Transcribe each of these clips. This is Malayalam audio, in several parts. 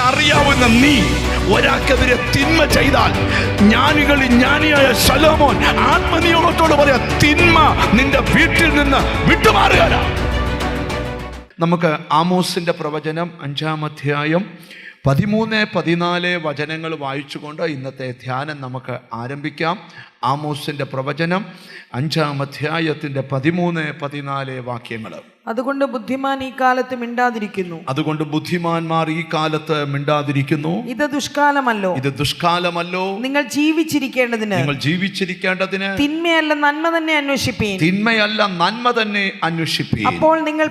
അറിയാവുന്ന നീ ഒരാൾക്കെതിരെ തിന്മ ചെയ്താൽ ജ്ഞാനികളിൽ ജ്ഞാനിയായ ശലോമോൻ ആത്മനിയോഗത്തോട് പറയാ, തിന്മ നിന്റെ വീട്ടിൽ നിന്ന് വിട്ടുമാറുകയില്ല. നമുക്ക് ആമോസിന്റെ പ്രവചനം 5-ാം അധ്യായം 13-14 വചനങ്ങൾ വായിച്ചുകൊണ്ട് ഇന്നത്തെ ധ്യാനം നമുക്ക് ആരംഭിക്കാം. ആമോസിന്റെ പ്രവചനം 5-ാം അധ്യായത്തിന്റെ 13-14 വാക്യങ്ങൾ. അതുകൊണ്ട് ബുദ്ധിമാൻ ഈ കാലത്ത് മിണ്ടാതിരിക്കുന്നു. അതുകൊണ്ട് ബുദ്ധിമാന്മാർ ഈ കാലത്ത് മിണ്ടാതിരിക്കുന്നു. ഇത് ദുഷ്കാലമല്ലോ, ഇത് ദുഷ്കാലമല്ലോ. നിങ്ങൾ ജീവിച്ചിരിക്കേണ്ടതിന് തിന്മയല്ല നന്മ തന്നെ അന്വേഷിപ്പീൻ. തിന്മയല്ല നന്മ തന്നെ അന്വേഷിപ്പീൻ. അപ്പോൾ നിങ്ങൾ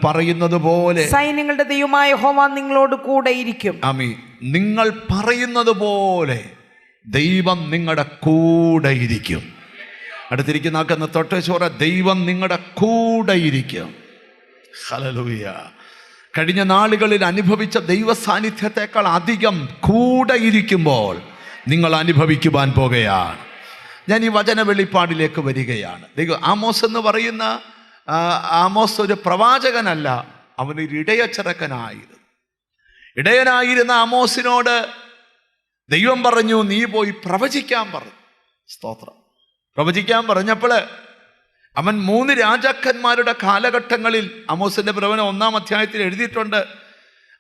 പറയുന്നത് പോലെ സൈന്യങ്ങളുടെ ദൈവമായ യഹോവ നിങ്ങളോട് കൂടെ ഇരിക്കും. ആമീൻ. നിങ്ങൾ പറയുന്നത് പോലെ ദൈവം നിങ്ങളുടെ കൂടെ ഇരിക്കും. അടുത്തിരിക്കുന്ന ആക്കുന്ന തൊട്ടേശ്വര, ദൈവം നിങ്ങളുടെ കൂടെ ഇരിക്കും. ഹല്ലേലൂയ. കഴിഞ്ഞ നാളുകളിൽ അനുഭവിച്ച ദൈവ സാന്നിധ്യത്തെക്കാൾ അധികം കൂടെ ഇരിക്കുമ്പോൾ നിങ്ങൾ അനുഭവിക്കുവാൻ പോകുകയാണ്. ഞാൻ ഈ വചന വെളിപ്പാടിലേക്ക് വരികയാണ്. ആമോസ് എന്ന് പറയുന്ന ആമോസ് ഒരു പ്രവാചകനല്ല, അവനൊരു ഇടയച്ചെറുക്കനായിരുന്നു. ഇടയനായിരുന്ന ആമോസിനോട് ദൈവം പറഞ്ഞു, നീ പോയി പ്രവചിക്കാൻ പറഞ്ഞു. സ്തോത്രം. പ്രവചിക്കാൻ പറഞ്ഞപ്പോൾ അവൻ 3 രാജാക്കന്മാരുടെ കാലഘട്ടങ്ങളിൽ, ആമോസിന്റെ പ്രവചനം 1-ാം അധ്യായത്തിൽ എഴുതിയിട്ടുണ്ട്,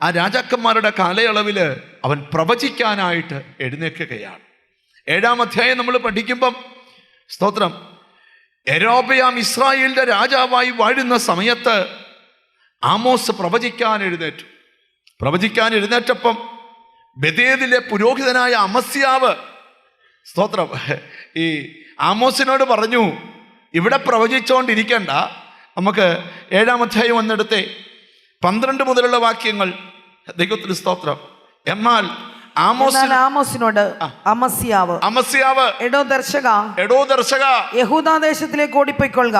ആ രാജാക്കന്മാരുടെ കാലയളവിൽ അവൻ പ്രവചിക്കാനായിട്ട് എഴുന്നേൽക്കുകയാണ്. 7-ാം അധ്യായം നമ്മൾ പഠിക്കുമ്പം, സ്തോത്രം, യെരോബെയാം ഇസ്രായേലിന്റെ രാജാവായി വാഴുന്ന സമയത്ത് ആമോസ് പ്രവചിക്കാൻ എഴുന്നേറ്റപ്പം ബെഥേലിലെ പുരോഹിതനായ അമസ്യാവ്, സ്തോത്രം, ഈ ആമോസിനോട് പറഞ്ഞു, ഇവിടെ പ്രവചിച്ചുകൊണ്ടിരിക്കണ്ട, നമുക്ക് 7-ാം അധ്യായം ഒന്നെടുത്തേ 12 മുതലുള്ള വാക്യങ്ങൾ. ദൈവത്തിന് സ്തോത്രം. എന്നാൽ ആമോസിനോട് അമസ്യാവ് എടോ ദർശക യഹൂദാദേശത്തിലേക്ക് ഓടിപ്പോയിക്കൊള്ളുക.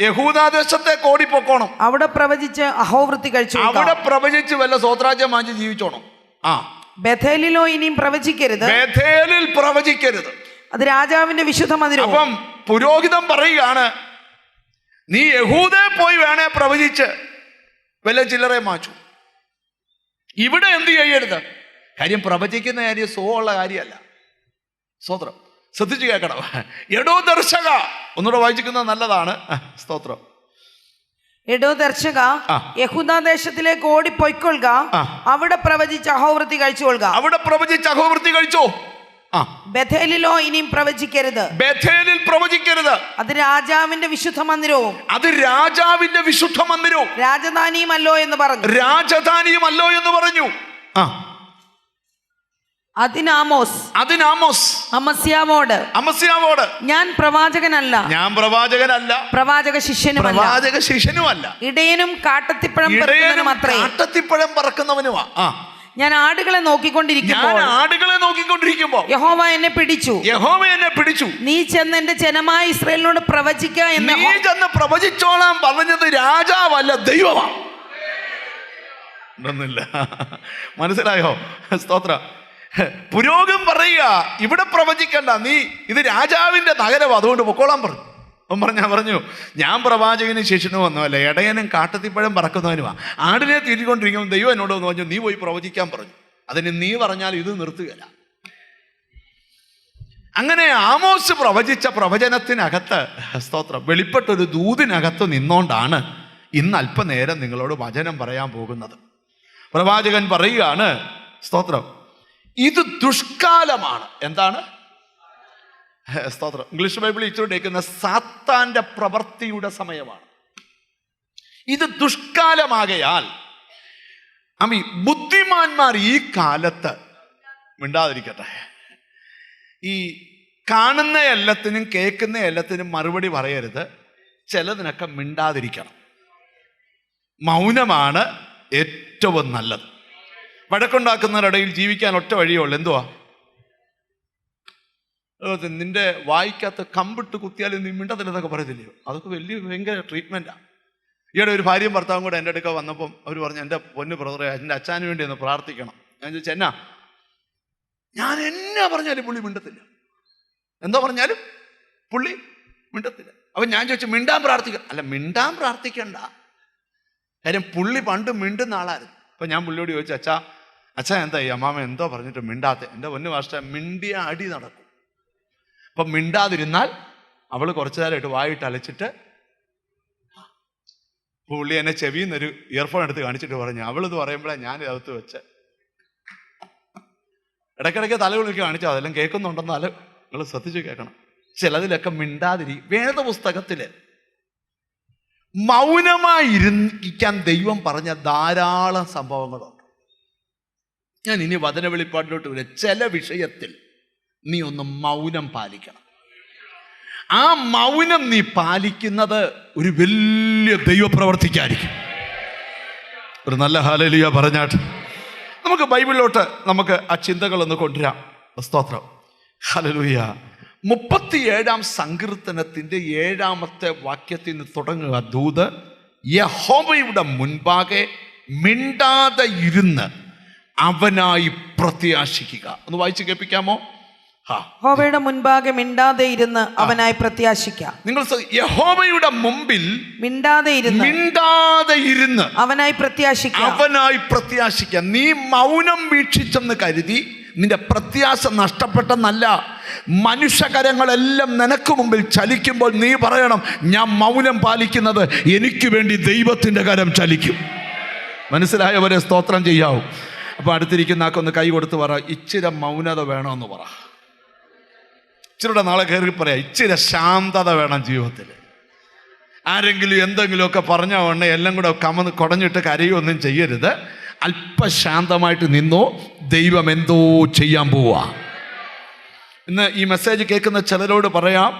യഹൂദാദേശത്തേക്ക് ഓടിപ്പോക്കണം. അവിടെ പ്രവചിച്ച് അഹോവൃത്തി കഴിച്ചു. അവിടെ പ്രവചിച്ച് വല്ല സ്വത്രാജ്യം വാങ്ങി ജീവിച്ചോണം. ബേഥേലിലോ ഇനിയും പ്രവചിക്കരുത്. ബേഥേലിൽ പ്രവചിക്കരുത്. അത് രാജാവിന്റെ വിശുദ്ധ മന്ദിരം. അപ്പം പുരോഹിതൻ പറയുകയാണ്, നീ യഹൂദയെ പോയി വേണേ പ്രവചിച്ച് വല്ല ചില്ലറെ മാച്ചു. ഇവിടെ എന്ത് ചെയ്യരുത്. കാര്യം പ്രവചിക്കുന്ന കാര്യം സുഖമുള്ള കാര്യമല്ല. സ്തോത്രം. ശ്രദ്ധിച്ചു കേൾക്കണം. എടോ ദർശക, ഒന്നുകൂടെ വായിച്ചിരിക്കുന്നത് നല്ലതാണ്. സ്തോത്രം. എടോ ദർശക യഹൂദാദേശത്തിലേക്ക് ഓടിപ്പോയിക്കൊള്ളുക. അവിടെ പ്രവചിച്ച് അഹോവൃത്തി കഴിച്ചുകൊള്ളുക. അവിടെ പ്രവചിച്ച് അഹോവൃത്തി കഴിച്ചോ. ബേഥേലിലോ ഇനിയും പ്രവചിക്കരുത്. ബേഥേലിൽ പ്രവചിക്കരുത്. അത് രാജാവിന്റെ വിശുദ്ധ മന്ദിരവും രാജധാനിയുമല്ലോ എന്ന് പറഞ്ഞു. അതിനാമോസ് അമസ്യാവോട് ഞാൻ പ്രവാചകനല്ല, പ്രവാചക ശിഷ്യനുമല്ല, ഇടയനും കാട്ടത്തിപ്പഴം പറക്കുന്നവനുമാ. ഞാൻ ആടുകളെ നോക്കിക്കൊണ്ടിരിക്കുമ്പോൾ യഹോവ എന്നെ പിടിച്ചു. നീ ചെന്ന് എന്റെ ജനമായ ഇസ്രായേലിനോട് പ്രവചിക്ക എന്ന്. നീ ചെന്ന് പ്രവചിച്ചോളാൻ പറഞ്ഞത് രാജാവല്ല, ദൈവമാണ്. മനസ്സിലായോ? സ്തോത്ര. പുരോഹിതൻ പറയുക, ഇവിടെ പ്രവചിക്കണ്ട, നീ ഇത് രാജാവിന്റെ നഗരം, അതുകൊണ്ട് പൊക്കോളാൻ പറഞ്ഞു. പറഞ്ഞു, ഞാൻ പ്രവാചകന് ശിഷ്യനും ഒന്നുമല്ല, ഇടയനും കാട്ടത്തിപ്പഴം പറക്കുന്നവനുമാ. ആടിനെ തീറ്റിക്കൊണ്ടിരിക്കുമ്പോൾ ദൈവം എന്നോട് ഒന്ന് പറഞ്ഞു, നീ പോയി പ്രവചിക്കാൻ പറഞ്ഞു. അതിന് നീ പറഞ്ഞാൽ ഇത് നിർത്തുകയില്ല. അങ്ങനെ ആമോസ് പ്രവചിച്ച പ്രവചനത്തിനകത്ത്, സ്തോത്രം, വെളിപ്പെട്ടൊരു ദൂതിനകത്ത് നിന്നോണ്ടാണ് ഇന്ന് അല്പനേരം നിങ്ങളോട് വചനം പറയാൻ പോകുന്നത്. പ്രവാചകൻ പറയുകയാണ്, സ്തോത്രം, ഇത് ദുഷ്കാലമാണ്. എന്താണ്? സ്തോത്രം. ഇംഗ്ലീഷ് ബൈബിളിൽ ഇച്ചിരിക്കുന്ന സാത്താന്റെ പ്രവൃത്തിയുടെ സമയമാണ്. ഇത് ദുഷ്കാലമാകയാൽ ബുദ്ധിമാന്മാർ ഈ കാലത്ത് മിണ്ടാതിരിക്കട്ടെ. ഈ കാണുന്ന എല്ലാത്തിനും കേൾക്കുന്ന എല്ലാത്തിനും മറുപടി പറയരുത്. ചിലതിനൊക്കെ മിണ്ടാതിരിക്കണം. മൗനമാണ് ഏറ്റവും നല്ലത്. വഴക്കുണ്ടാക്കുന്നവരിടയിൽ ജീവിക്കാൻ ഒറ്റ വഴിയേ ഉള്ളൂ. എന്തുവാ? നിന്റെ വായിക്കകത്ത് കമ്പിട്ട് കുത്തിയാലും നീ മിണ്ടത്തില്ലെന്നൊക്കെ പറയത്തില്ലയോ? അതൊക്കെ ഭയങ്കര ട്രീറ്റ്മെൻറ്റാണ്. ഈയിടെ ഒരു ഭാര്യയും ഭർത്താവും കൂടെ എൻ്റെ അടുക്ക വന്നപ്പം അവർ പറഞ്ഞു, എൻ്റെ പൊന്ന് ബ്രദറെ, എൻ്റെ അച്ഛന് വേണ്ടി ഒന്ന് പ്രാർത്ഥിക്കണം. ഞാൻ ചോദിച്ചു, എന്നാ? ഞാൻ എന്നാ പറഞ്ഞാലും പുള്ളി മിണ്ടത്തില്ല. എന്തോ പറഞ്ഞാലും പുള്ളി മിണ്ടത്തില്ല. അപ്പം ഞാൻ ചോദിച്ചു, മിണ്ടാൻ പ്രാർത്ഥിക്കണം. അല്ല, മിണ്ടാൻ പ്രാർത്ഥിക്കണ്ട. കാര്യം പുള്ളി പണ്ട് മിണ്ടുന്ന ആളായിരുന്നു. അപ്പം ഞാൻ പുള്ളിയോട് ചോദിച്ചു, അച്ഛാ എന്താ ഈ അമ്മാമ എന്തോ പറഞ്ഞിട്ട് മിണ്ടാത്ത? എൻ്റെ പൊന്നു മാസ്റ്റർ, മിണ്ടിയ അടി നടക്കും. അപ്പം മിണ്ടാതിരുന്നാൽ അവൾ കുറച്ചു നേരമായിട്ട് വായിട്ട് അലച്ചിട്ട് പുള്ളി എന്നെ ചെവിയിൽ നിന്നൊരു ഇയർഫോൺ എടുത്ത് കാണിച്ചിട്ട് പറഞ്ഞു, അവളിത് പറയുമ്പോഴേ ഞാൻ അകത്ത് വെച്ച് ഇടയ്ക്കിടയ്ക്ക് തലകുളിക്ക് കാണിച്ചോ, അതെല്ലാം കേൾക്കുന്നുണ്ടെന്നാൽ നിങ്ങൾ ശ്രദ്ധിച്ച് കേൾക്കണം. ചിലതിലൊക്കെ വേദപുസ്തകത്തില് മൗനമായിരിക്കാൻ ദൈവം പറഞ്ഞ ധാരാളം സംഭവങ്ങളുണ്ട്. ഞാൻ ഇനി വചന വെളിപ്പാടിലോട്ട് വരാം. ചില വിഷയത്തിൽ നീ ഒന്ന് മൗനം പാലിക്കണം. ആ മൗനം നീ പാലിക്കുന്നത് ഒരു വലിയ ദൈവപ്രവർത്തിക്കായിരിക്കും. ഒരു നല്ല ഹല്ലേലൂയ പറഞ്ഞാട്ട് നമുക്ക് ബൈബിളിലോട്ട് നമുക്ക് ആ ചിന്തകളൊന്ന് കൊണ്ടുവരാം. സ്തോത്രം, ഹല്ലേലൂയ. 37 സങ്കീർത്തനത്തിൻ്റെ 7 വാക്യത്തിൽ നിന്ന് തുടങ്ങുക. ദൂത് യഹോവയുടെ മുൻപാകെ മിണ്ടാതെ ഇരുന്ന് അവനായി പ്രത്യാശിക്കുക. ഒന്ന് വായിച്ച് കേൾപ്പിക്കാമോ? യഹോവയുടെ മുൻപാകെ മിണ്ടാതെ ഇരുന്ന് അവനായി പ്രത്യാശിക്കുക. നിങ്ങൾ യഹോവയുടെ മുമ്പിൽ മിണ്ടാതെ ഇരുന്ന് അവനായി പ്രത്യാശിക്കുക. നീ മൗനം വീക്ഷിച്ചെന്ന് കരുതി നിന്റെ പ്രത്യാശ നഷ്ടപ്പെട്ടെന്നല്ല. മനുഷ്യകരങ്ങളെല്ലാം നിനക്ക് മുമ്പിൽ ചലിക്കുമ്പോൾ നീ പറയണം, ഞാൻ മൗനം പാലിക്കുന്നത് എനിക്ക് വേണ്ടി ദൈവത്തിൻ്റെ കരം ചലിക്കും. മനസ്സിലായവരെ സ്തോത്രം ചെയ്യാവൂ. അപ്പോൾ അടുത്തിരിക്കുന്ന ആക്കൊന്ന് കൈ കൊടുത്ത് പറ, ഇച്ചിരി മൗനത വേണമെന്ന് പറ. ഇച്ചിരിയുടെ നാളെ കയറി പറയാം, ഇച്ചിരി ശാന്തത വേണം ജീവിതത്തിൽ. ആരെങ്കിലും എന്തെങ്കിലുമൊക്കെ പറഞ്ഞ ഉടനെ എല്ലാം കൂടെ കുടഞ്ഞിട്ട് കരയൊന്നും ചെയ്യരുത്. അല്പശാന്തമായിട്ട് നിന്നോ, ദൈവം എന്തോ ചെയ്യാൻ പോവാ. ഇന്ന് ഈ മെസ്സേജ് കേൾക്കുന്ന ചിലരോട് പറയാം,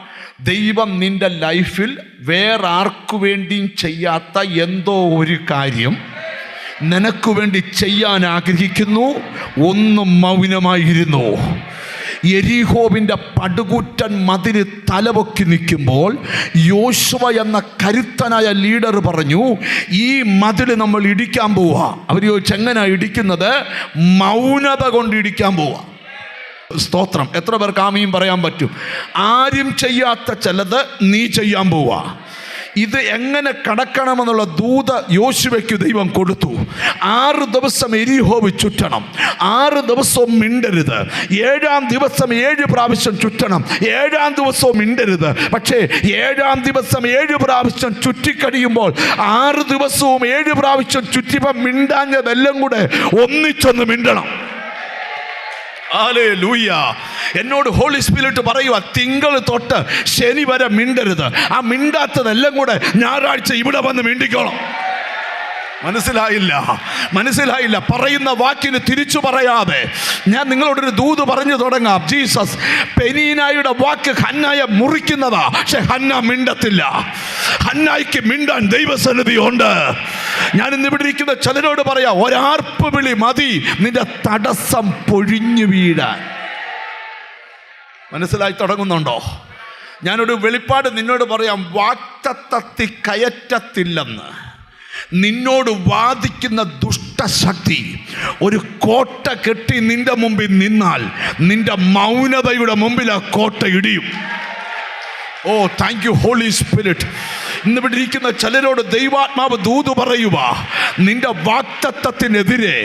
ദൈവം നിന്റെ ലൈഫിൽ വേറെ ആർക്കു വേണ്ടിയും ചെയ്യാത്ത എന്തോ ഒരു കാര്യം നിനക്ക് വേണ്ടി ചെയ്യാൻ ആഗ്രഹിക്കുന്നു. ഒന്നും മൗനമായിരുന്നു. യെരിഹോവിൻ്റെ പടുകൂറ്റൻ മതില് തലപൊക്കി നിൽക്കുമ്പോൾ യോശുവ എന്ന കരുത്തനായ ലീഡർ പറഞ്ഞു, ഈ മതില് നമ്മൾ ഇടിക്കാൻ പോവാ. അവർ ചോദിച്ചു, എങ്ങനെയാണ് ഇടിക്കുന്നത്? മൗനത കൊണ്ട് ഇടിക്കാൻ പോവാ. സ്തോത്രം. എത്ര പേർക്ക് ആമീൻ പറയാൻ പറ്റും? ആരും ചെയ്യാത്ത ചിലത് നീ ചെയ്യാൻ പോവാ. ഇത് എങ്ങനെ കടക്കണമെന്നുള്ള ദൂത യോശുവയ്ക്ക് ദൈവം കൊടുത്തു. 6 ദിവസം എരിഹോവ് ചുറ്റണം, 6 ദിവസവും മിണ്ടരുത്. 7-ാം ദിവസം 7 പ്രാവശ്യം ചുറ്റണം, 7-ാം ദിവസവും മിണ്ടരുത്. പക്ഷേ 7-ാം ദിവസം 7 പ്രാവശ്യം ചുറ്റിക്കഴിയുമ്പോൾ 6 ദിവസവും 7 പ്രാവശ്യം ചുറ്റിപ്പം മിണ്ടാഞ്ഞതെല്ലാം കൂടെ ഒന്നിച്ചൊന്ന് മിണ്ടണം. ഹല്ലേലൂയ. എന്നോട് ഹോളി സ്പിരിറ്റ് പറയുക, തിങ്കൾ തൊട്ട് ശനി വരെ മിണ്ടരുത്. ആ മിണ്ടാത്തതെല്ലാം കൂടെ ഞായറാഴ്ച ഇവിടെ വന്ന് മിണ്ടിക്കോളാം. മനസ്സിലായില്ല. പറയുന്ന വാക്കിന് തിരിച്ചു പറയാതെ ഞാൻ നിങ്ങളോടൊരു ദൂത് പറഞ്ഞു തുടങ്ങാം. ജീസസ് പെനീനായുടെ വാക്ക് ഹന്നായെ മുറിക്കുന്നതാ, പക്ഷെ ഹന്ന മിണ്ടത്തില്ല. ഹന്നായിക്ക് മിണ്ടാൻ ദൈവസന്നിധി ഉണ്ട്. ഞാൻ ഇന്ന് ഇവിടെ ഇരിക്കുന്ന ചിലരോട് പറയാം, ഒരാർപ്പ് വിളി മതി നിന്റെ തടസ്സം പൊഴിഞ്ഞു വീഴാൻ. മനസ്സിലായി തുടങ്ങുന്നുണ്ടോ? ഞാനൊരു വെളിപ്പാട് നിന്നോട് പറയാം. വാക്തത്തത്തി കയറ്റത്തില്ലെന്ന് നിന്നോട് വാദിക്കുന്ന ദുഷ്ടശക്തി ഒരു കോട്ട കെട്ടി നിന്റെ മുമ്പിൽ നിന്നാൽ നിന്റെ മൗനതയുടെ മുമ്പിൽ ആ കോട്ട ഇടിയും. ഓ, താങ്ക് യു ഹോളി സ്പിരിറ്റ്. ഇന്നിവിടെ ഇരിക്കുന്ന ചിലരോട് ദൈവാത്മാവ് ദൂത് പറയുക, നിന്റെ വാക്തത്വത്തിനെതിരെ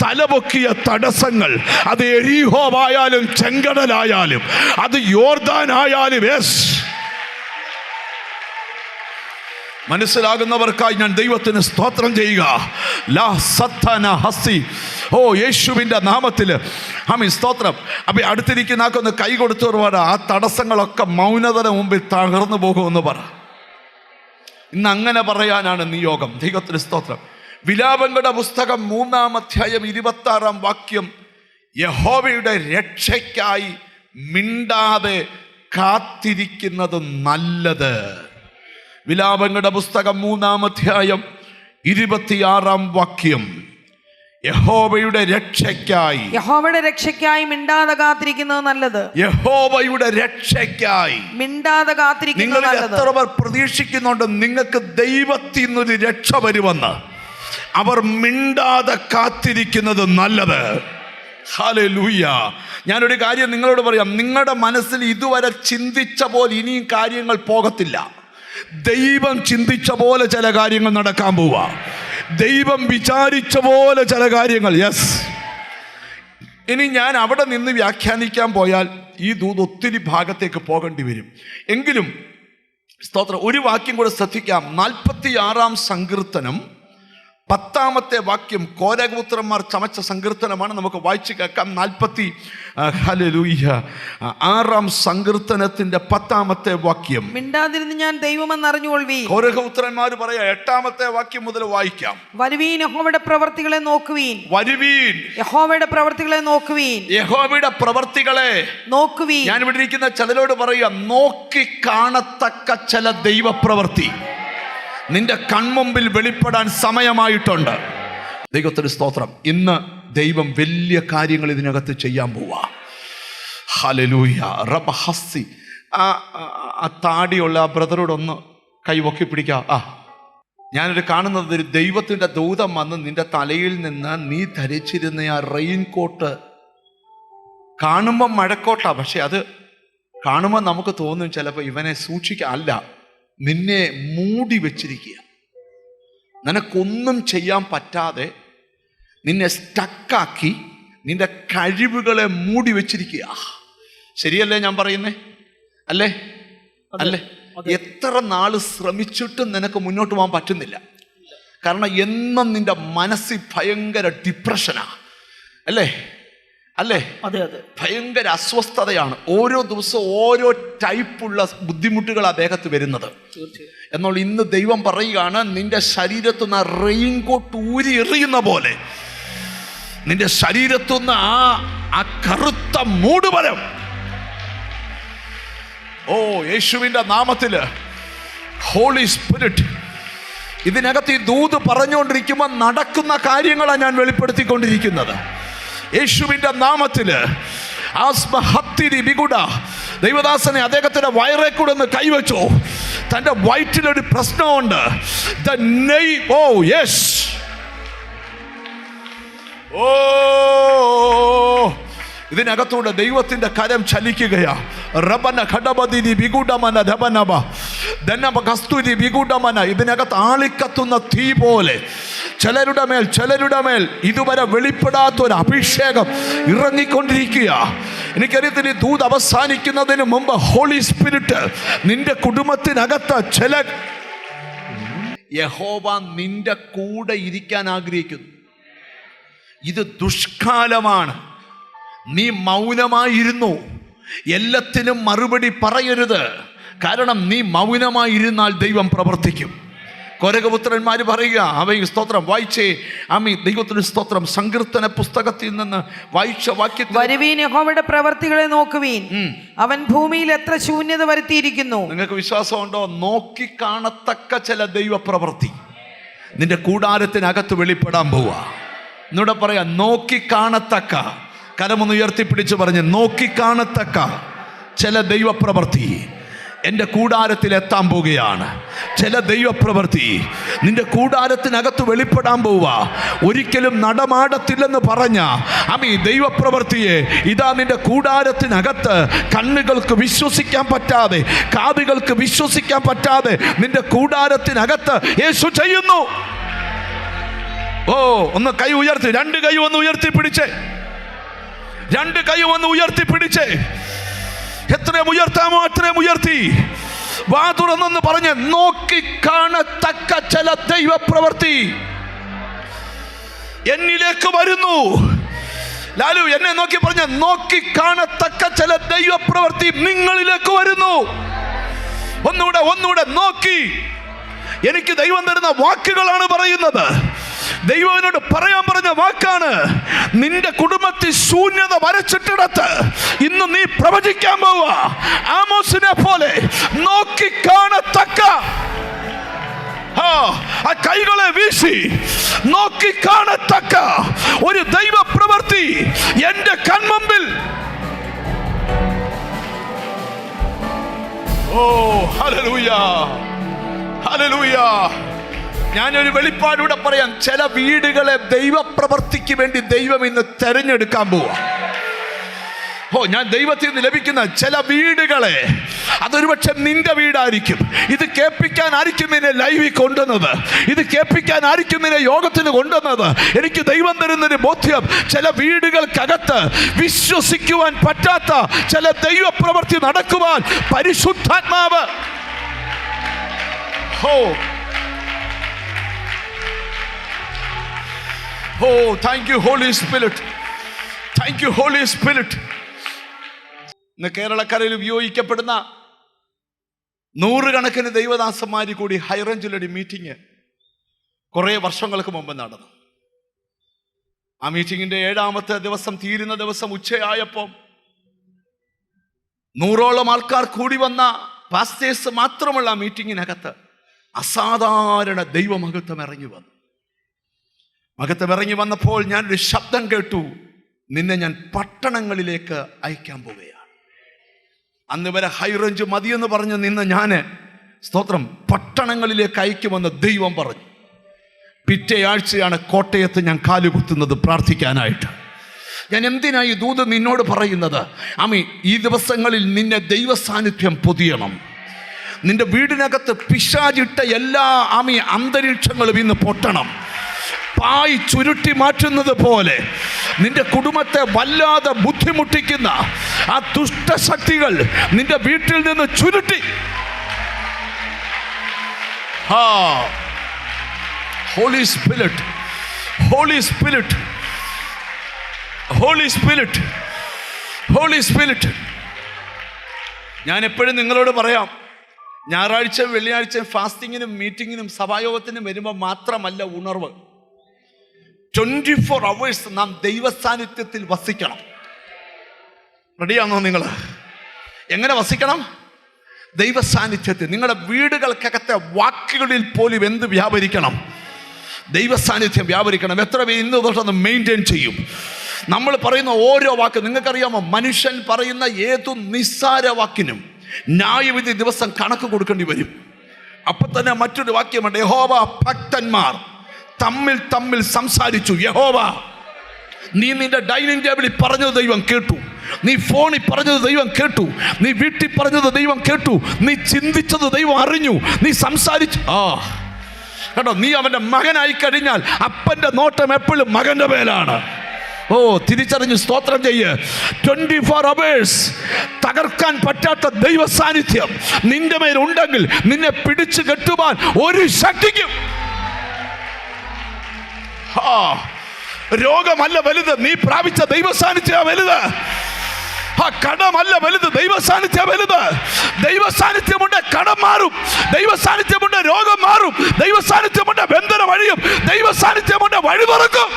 തലപൊക്കിയ തടസ്സങ്ങൾ, അത് എരിഹോവായാലും ചെങ്കടലായാലും അത് യോർദാനായാലും മനസ്സിലാകുന്നവർക്കായി ഞാൻ ദൈവത്തിന് സ്തോത്രം ചെയ്യുക. ലാ സത്തന ഹസി. ഓ, യേശുവിൻ്റെ നാമത്തിൽ ആമീൻ, സ്തോത്രം. അപ്പം അടുത്തിരിക്കുന്ന ആക്കൊന്ന് കൈ കൊടുത്തവർ പറ, ആ തടസ്സങ്ങളൊക്കെ മൗനതയുടെ മുമ്പിൽ തകർന്നു പോകുമെന്ന് പറ. ഇന്ന് അങ്ങനെ പറയാനാണ് നിയോഗം. ദൈവത്തിന് സ്തോത്രം. വിലാപങ്ങളുടെ പുസ്തകം 3-ാം അധ്യായം 26-ാം വാക്യം, യഹോവയുടെ രക്ഷയ്ക്കായി മിണ്ടാതെ കാത്തിരിക്കുന്നത് നല്ലത്. വിലാപങ്ങളുടെ പുസ്തകം 3-ാം അധ്യായം 26-ാം വാക്യം, യഹോവയുടെ രക്ഷയ്ക്കായി മിണ്ടാതെ കാത്തിരിക്കുന്നത് നല്ലത്. യഹോവയുടെ രക്ഷയ്ക്കായി മിണ്ടാതെ കാത്തിരിക്കുന്നത് നല്ലത്. നിങ്ങൾ എത്ര പേർ പ്രതീക്ഷിക്കുന്നുണ്ട് നിങ്ങൾക്ക് ദൈവത്തിൽ നിന്നൊരു രക്ഷ വരുമെന്ന്? അവർ മിണ്ടാതെ കാത്തിരിക്കുന്നത് നല്ലത്. ഹല്ലേലൂയ. ഞാനൊരു കാര്യം നിങ്ങളോട് പറയാം. നിങ്ങളുടെ മനസ്സിൽ ഇതുവരെ ചിന്തിച്ച പോലെ ഇനിയും കാര്യങ്ങൾ പോകത്തില്ല. ദൈവം ചിന്തിച്ച പോലെ ചില കാര്യങ്ങൾ നടക്കാൻ പോവാ. ദൈവം വിചാരിച്ച പോലെ ചില കാര്യങ്ങൾ. യെസ്, ഇനി ഞാൻ അവിടെ നിന്ന് വ്യാഖ്യാനിക്കാൻ പോയാൽ ഈ ദൂത് ഒത്തിരി ഭാഗത്തേക്ക് പോകേണ്ടി വരും. എങ്കിലും സ്തോത്രം, ഒരു വാക്യം കൂടെ ശ്രദ്ധിക്കാം. 46-ാം സങ്കീർത്തനം 10-ാമത്തെ വാക്യം, കോരഗോത്രന്മാർ ചമച്ച സങ്കീർത്തനമാണ്. നമുക്ക് വായിച്ചു കേൾക്കാം. 46-ാം സങ്കീർത്തനത്തിന്റെ 10-ാമത്തെ വാക്യം. മിണ്ടാതിരുന്ന് ഞാൻ ദൈവമെന്ന് അറിഞ്ഞുകൊള്ളുവീൻ. കോരഗോത്രന്മാർ പറയാ 8-ാമത്തെ വാക്യം മുതൽ വായിക്കാം. വരുവീൻ യഹോവയുടെ പ്രവർത്തികളെ നോക്കുവീൻ. വരുവീൻ യഹോവയുടെ പ്രവർത്തികളെ നോക്കുവീൻ. യഹോവയുടെ പ്രവർത്തികളെ നോക്കുവീൻ. ഞാൻ ഇവിടെ ഇരിക്കുന്ന ചിലരോട് പറയുക, നോക്കി കാണത്തക്ക ചില ദൈവപ്രവൃത്തി നിന്റെ കൺമുമ്പിൽ വെളിപ്പെടാൻ സമയമായിട്ടുണ്ട്. ദൈവത്തിന് സ്തോത്രം. ഇന്ന് ദൈവം വലിയ കാര്യങ്ങൾ ഇതിനകത്ത് ചെയ്യാൻ പോവാ. ഹല്ലേലൂയ. റബ്ബഹസ്സി. ആ താടിയുള്ള ആ ബ്രദറോടൊന്ന് കൈവക്കി പിടിക്കുക. ഞാനൊരു കാണുന്നത്, ഒരു ദൈവത്തിൻ്റെ ദൂതം വന്ന് നിന്റെ തലയിൽ നിന്ന് നീ ധരിച്ചിരുന്ന ആ റെയിൻ കോട്ട് കാണുമ്പം മഴക്കോട്ടാ, പക്ഷെ അത് കാണുമ്പോൾ നമുക്ക് തോന്നും ചിലപ്പോൾ ഇവനെ സൂക്ഷിക്കുക. അല്ല, നിന്നെ മൂടി വെച്ചിരിക്കുക. നിനക്കൊന്നും ചെയ്യാൻ പറ്റാതെ നിന്നെ സ്റ്റക്കാക്കി നിന്റെ കഴിവുകളെ മൂടി വെച്ചിരിക്കുക. ശരിയല്ലേ ഞാൻ പറയുന്നേ? അല്ലേ? അല്ലേ? എത്ര നാള് ശ്രമിച്ചിട്ടും നിനക്ക് മുന്നോട്ട് പോകാൻ പറ്റുന്നില്ല. കാരണം എന്നും നിന്റെ മനസ്സിൽ ഭയങ്കര ഡിപ്രഷനാ. അല്ലേ? അല്ലേ? അതെ അതെ, ഭയങ്കര അസ്വസ്ഥതയാണ്. ഓരോ ദിവസവും ഓരോ ടൈപ്പുള്ള ബുദ്ധിമുട്ടുകൾ അദ്ദേഹത്ത് വരുന്നത്. എന്നാൽ ഇന്ന് ദൈവം പറയുകയാണ്, നിന്റെ ശരീരത്തുനിന്ന് റെയിൻകോട്ട് ഊരി എറിയുന്ന പോലെ നിന്റെ ശരീരത്തുനിന്ന് ആ കറുത്ത മൂടുപരം, ഓ യേശുവിൻ്റെ നാമത്തില് ഹോളി സ്പിരിറ്റ് ഇതിനകത്ത് ഈ ദൂത് പറഞ്ഞുകൊണ്ടിരിക്കുമ്പോൾ നടക്കുന്ന കാര്യങ്ങളാണ് ഞാൻ വെളിപ്പെടുത്തിക്കൊണ്ടിരിക്കുന്നത്. യേശുവിൻ്റെ നാമത്തില് ദൈവദാസനെ അദ്ദേഹത്തിന്റെ വയറേ കൂടെ ഒന്ന് കൈവച്ചു. തൻ്റെ വയറ്റിലൊരു പ്രശ്നമുണ്ട്. ഇതിനകത്തൂടെ ദൈവത്തിന്റെ കരം ചലിക്കുകയാ. ഇതിനകത്ത് ആളിക്കത്തുന്ന തീ പോലെ ചിലരുടെ മേൽ ഇതുവരെ വെളിപ്പെടാത്തൊരു അഭിഷേകം ഇറങ്ങിക്കൊണ്ടിരിക്കുക. എനിക്കറിയത്തില്ല, ഈ ദൂത് അവസാനിക്കുന്നതിന് മുമ്പ് ഹോളി സ്പിരിറ്റ് നിന്റെ കുടുംബത്തിനകത്ത് യഹോവ നിന്റെ കൂടെ ഇരിക്കാൻ ആഗ്രഹിക്കുന്നു. ഇത് ദുഷ്കാലമാണ്. നീ മൗനമായിരുന്നു. എല്ലാത്തിനും മറുപടി പറയരുത്. കാരണം നീ മൗനമായിരുന്നാൽ ദൈവം പ്രവർത്തിക്കും. കോരഗപുത്രന്മാർ പറയുക, അവൻ സ്തോത്രം വായിച്ചേ ആമി, ദൈവത്തിന് സ്തോത്രം. സങ്കീർത്തന പുസ്തകത്തിൽ നിന്ന് വായിച്ച വാക്യത്തിൽ, വരുവീൻ യഹോവയുടെ പ്രവർത്തികളെ നോക്കുവീൻ, അവൻ ഭൂമിയിൽ എത്ര ശൂന്യത വരുത്തിയിരിക്കുന്നു. നിങ്ങൾക്ക് വിശ്വാസമുണ്ടോ? നോക്കി കാണത്തക്ക ചില ദൈവപ്രവൃത്തി നിന്റെ കൂടാരത്തിനകത്ത് വെളിപ്പെടാൻ പോവാ. എന്നോട് പറയാ, നോക്കി കാണത്തക്ക. കരമൊന്ന് ഉയർത്തിപ്പിടിച്ച് പറഞ്ഞ്, നോക്കി കാണത്തക്ക ചില ദൈവപ്രവൃത്തി എൻ്റെ കൂടാരത്തിൽ എത്താൻ പോവുകയാണ്. ചില ദൈവപ്രവൃത്തി നിന്റെ കൂടാരത്തിനകത്ത് വെളിപ്പെടാൻ പോവുക. ഒരിക്കലും നടമാടത്തില്ലെന്ന് പറഞ്ഞ ദൈവപ്രവൃത്തിയെ ഇതാ നിന്റെ കൂടാരത്തിനകത്ത് കണ്ണുകൾക്ക് വിശ്വസിക്കാൻ പറ്റാതെ, കാതുകൾക്ക് വിശ്വസിക്കാൻ പറ്റാതെ നിന്റെ കൂടാരത്തിനകത്ത് യേശു ചെയ്യുന്നു. ഓ, ഒന്ന് കൈ ഉയർത്തി, രണ്ട് കൈ ഒന്ന് ഉയർത്തിപ്പിടിച്ചേ, രണ്ട് കൈ ഒന്ന് ഉയർത്തിപ്പിടിച്ചേ. എത്രയും ഉയർത്താമോ അത്രയും ഉയർത്തി വാ തുറന്നൊന്ന് പറഞ്ഞ്, നോക്കി കാണത്തക്ക ചില ദൈവപ്രവൃത്തി എന്നിലേക്ക് വരുന്നു. ലാലു എന്നെ നോക്കി പറഞ്ഞ, നോക്കി കാണത്തക്ക ചില ദൈവപ്രവൃത്തി നിങ്ങളിലേക്ക് വരുന്നു. ഒന്നുകൂടെ നോക്കി. എനിക്ക് ദൈവം തരുന്ന വാക്കുകളാണ് പറയുന്നത്. ദൈവനോട് പറയാൻ പറഞ്ഞ വാക്കാണ്. നിന്റെ കുടുംബത്തിൽ ശൂന്യത വരച്ചിട്ടിടത്ത് ഇന്ന് നീ പ്രവചിക്കാൻ പോവുക. ആമോസിനെ പോലെ നോക്കി കാണത്തക്ക ആ കൈകളെ വീശി നോക്കി കാണത്തക്ക ഒരു ദൈവ പ്രവൃത്തി എന്റെ കൺമുമ്പിൽ. ഓ ഹല്ലേലൂയ, ഹല്ലേലൂയ. ഞാനൊരു വെളിപ്പാടൂടെ പറയാം. ചില വീടുകളെ ദൈവപ്രവൃത്തിക്ക് വേണ്ടി ദൈവം ഇന്ന് തെരഞ്ഞെടുക്കാൻ പോവാ. ഞാൻ ദൈവത്തിൽ നിന്ന് ലഭിക്കുന്ന ചില വീടുകളെ, അതൊരുപക്ഷെ നിന്റെ വീടായിരിക്കും. ഇത് കേൾപ്പിക്കാനായിരിക്കും നിന്നെ ലൈവിൽ കൊണ്ടുവന്നത്, ഇത് കേൾപ്പിക്കാനായിരിക്കും നിന്നെ യോഗത്തിന് കൊണ്ടുവന്നത്. എനിക്ക് ദൈവം തരുന്നൊരു ബോധ്യം, ചില വീടുകൾക്കകത്ത് വിശ്വസിക്കുവാൻ പറ്റാത്ത ചില ദൈവപ്രവൃത്തി നടക്കുവാൻ പരിശുദ്ധാത്മാവ് thank you holy spirit, thank you holy spirit. ഇന്ന് കേരളക്കരയിൽ ഉപയോഗിക്കപ്പെടുന്ന നൂറുകണക്കിന് ദൈവദാസന്മാർ കൂടി ഹൈറേഞ്ചിലൊരു മീറ്റിംഗ് കുറേ വർഷങ്ങൾക്ക് മുമ്പ് നടന്നു. ആ മീറ്റിങ്ങിന്റെ 7ാമത്തെ ദിവസം തീരുന്ന ദിവസം ഉച്ചയായപ്പോൾ 100ഓളം ആൾക്കാർ കൂടി വന്ന പാസ്റ്റേഴ്സ് മാത്രമുള്ള ആ മീറ്റിങ്ങിനകത്ത് അസാധാരണ ദൈവമഹത്വം ഇറങ്ങി വന്നു. മഹത്വം ഇറങ്ങി വന്നപ്പോൾ ഞാനൊരു ശബ്ദം കേട്ടു, നിന്നെ ഞാൻ പട്ടണങ്ങളിലേക്ക് അയക്കാൻ പോവുകയാണ്. അന്ന് വരെ ഹൈറേഞ്ച് മതിയെന്ന് പറഞ്ഞ് നിന്ന് ഞാന് സ്തോത്രം പട്ടണങ്ങളിലേക്ക് അയക്കുമെന്ന് ദൈവം പറഞ്ഞു. പിറ്റേ ആഴ്ചയാണ് കോട്ടയത്ത് ഞാൻ കാലുകുത്തുന്നത് പ്രാർത്ഥിക്കാനായിട്ട്. ഞാൻ എന്തിനായി ദൂത് നിന്നോട് പറയുന്നത്? ആമി, ഈ ദിവസങ്ങളിൽ നിന്നെ ദൈവ സാന്നിധ്യം പൊതിയണം. നിന്റെ വീടിനകത്ത് പിശാചിട്ട എല്ലാ അന്തരീക്ഷങ്ങളും ഇന്ന് പൊട്ടണം. പായ് ചുരുട്ടി മാറ്റുന്നത് പോലെ നിന്റെ കുടുംബത്തെ വല്ലാതെ ബുദ്ധിമുട്ടിക്കുന്ന ആ ദുഷ്ടശക്തികൾ നിന്റെ വീട്ടിൽ നിന്ന് ചുരുട്ടി. Holy spirit, holy spirit, holy spirit, holy spirit. ഞാൻ എപ്പോഴും നിങ്ങളോട് പറയാം, ഞായറാഴ്ച വെള്ളിയാഴ്ച ഫാസ്റ്റിങ്ങിനും മീറ്റിങ്ങിനും സഭായോഗത്തിനും വരുമ്പോൾ മാത്രമല്ല ഉണർവ്. 24 hours നാം ദൈവസാന്നിധ്യത്തിൽ വസിക്കണം. റെഡിയാണോ നിങ്ങൾ? എങ്ങനെ വസിക്കണം? ദൈവസാന്നിധ്യത്തിൽ. നിങ്ങളുടെ വീടുകൾക്കകത്തെ വാക്കുകളിൽ പോലും എന്ത് വ്യാപരിക്കണം? ദൈവസാന്നിധ്യം വ്യാപരിക്കണം. എത്ര പേര് ഇന്ന് തൊട്ടൊന്ന് മെയിൻറ്റെയിൻ ചെയ്യും? നമ്മൾ പറയുന്ന ഓരോ വാക്ക് നിങ്ങൾക്കറിയാമോ? മനുഷ്യൻ പറയുന്ന ഏതു നിസ്സാര വാക്കിനും ന്യായവിധി ദിവസം കണക്ക് കൊടുക്കേണ്ടി വരും. അപ്പൊ തന്നെ മറ്റൊരു വാക്യമുണ്ട്, യഹോവ ഭക്തന്മാർ തമ്മിൽ തമ്മിൽ സംസാരിച്ചു. യഹോവ, നീ നിന്റെ ഡൈനിങ് ടേബിളിൽ പറഞ്ഞത് ദൈവം കേട്ടു, നീ ഫോണിൽ പറഞ്ഞത് ദൈവം കേട്ടു, നീ വീട്ടിൽ പറഞ്ഞത് ദൈവം കേട്ടു, നീ ചിന്തിച്ചത് ദൈവം അറിഞ്ഞു, നീ സംസാരിച്ചു. കേട്ടോ, നീ അവന്റെ മകനായി കഴിഞ്ഞാൽ അപ്പന്റെ നോട്ടം എപ്പോഴും മകന്റെ മേലാണ്. തിരിച്ചറിഞ്ഞ് സ്തോത്രം ചെയ്യ്. 24 hours തകർക്കാൻ പറ്റാത്ത ദൈവ സാന്നിധ്യം നിന്റെ മേലുണ്ടെങ്കിൽ നിന്നെ പിടിച്ചു കെട്ടുവാൻ ഒരു ശക്തിക്കും. രോഗമല്ല വലുത്, നീ പ്രാപിച്ച ദൈവ സാന്നിധ്യം വലുത്. കടമല്ല വലുത്, ദൈവ സാന്നിധ്യം വലുത്. ദൈവ സാന്നിധ്യമുണ്ട് കടം മാറും, ദൈവ സാന്നിധ്യമുണ്ട് രോഗം മാറും, ദൈവ സാന്നിധ്യമുണ്ട് ബന്ധനം വഴിയും, ദൈവ സാന്നിധ്യമുണ്ട് വഴി തുറക്കും.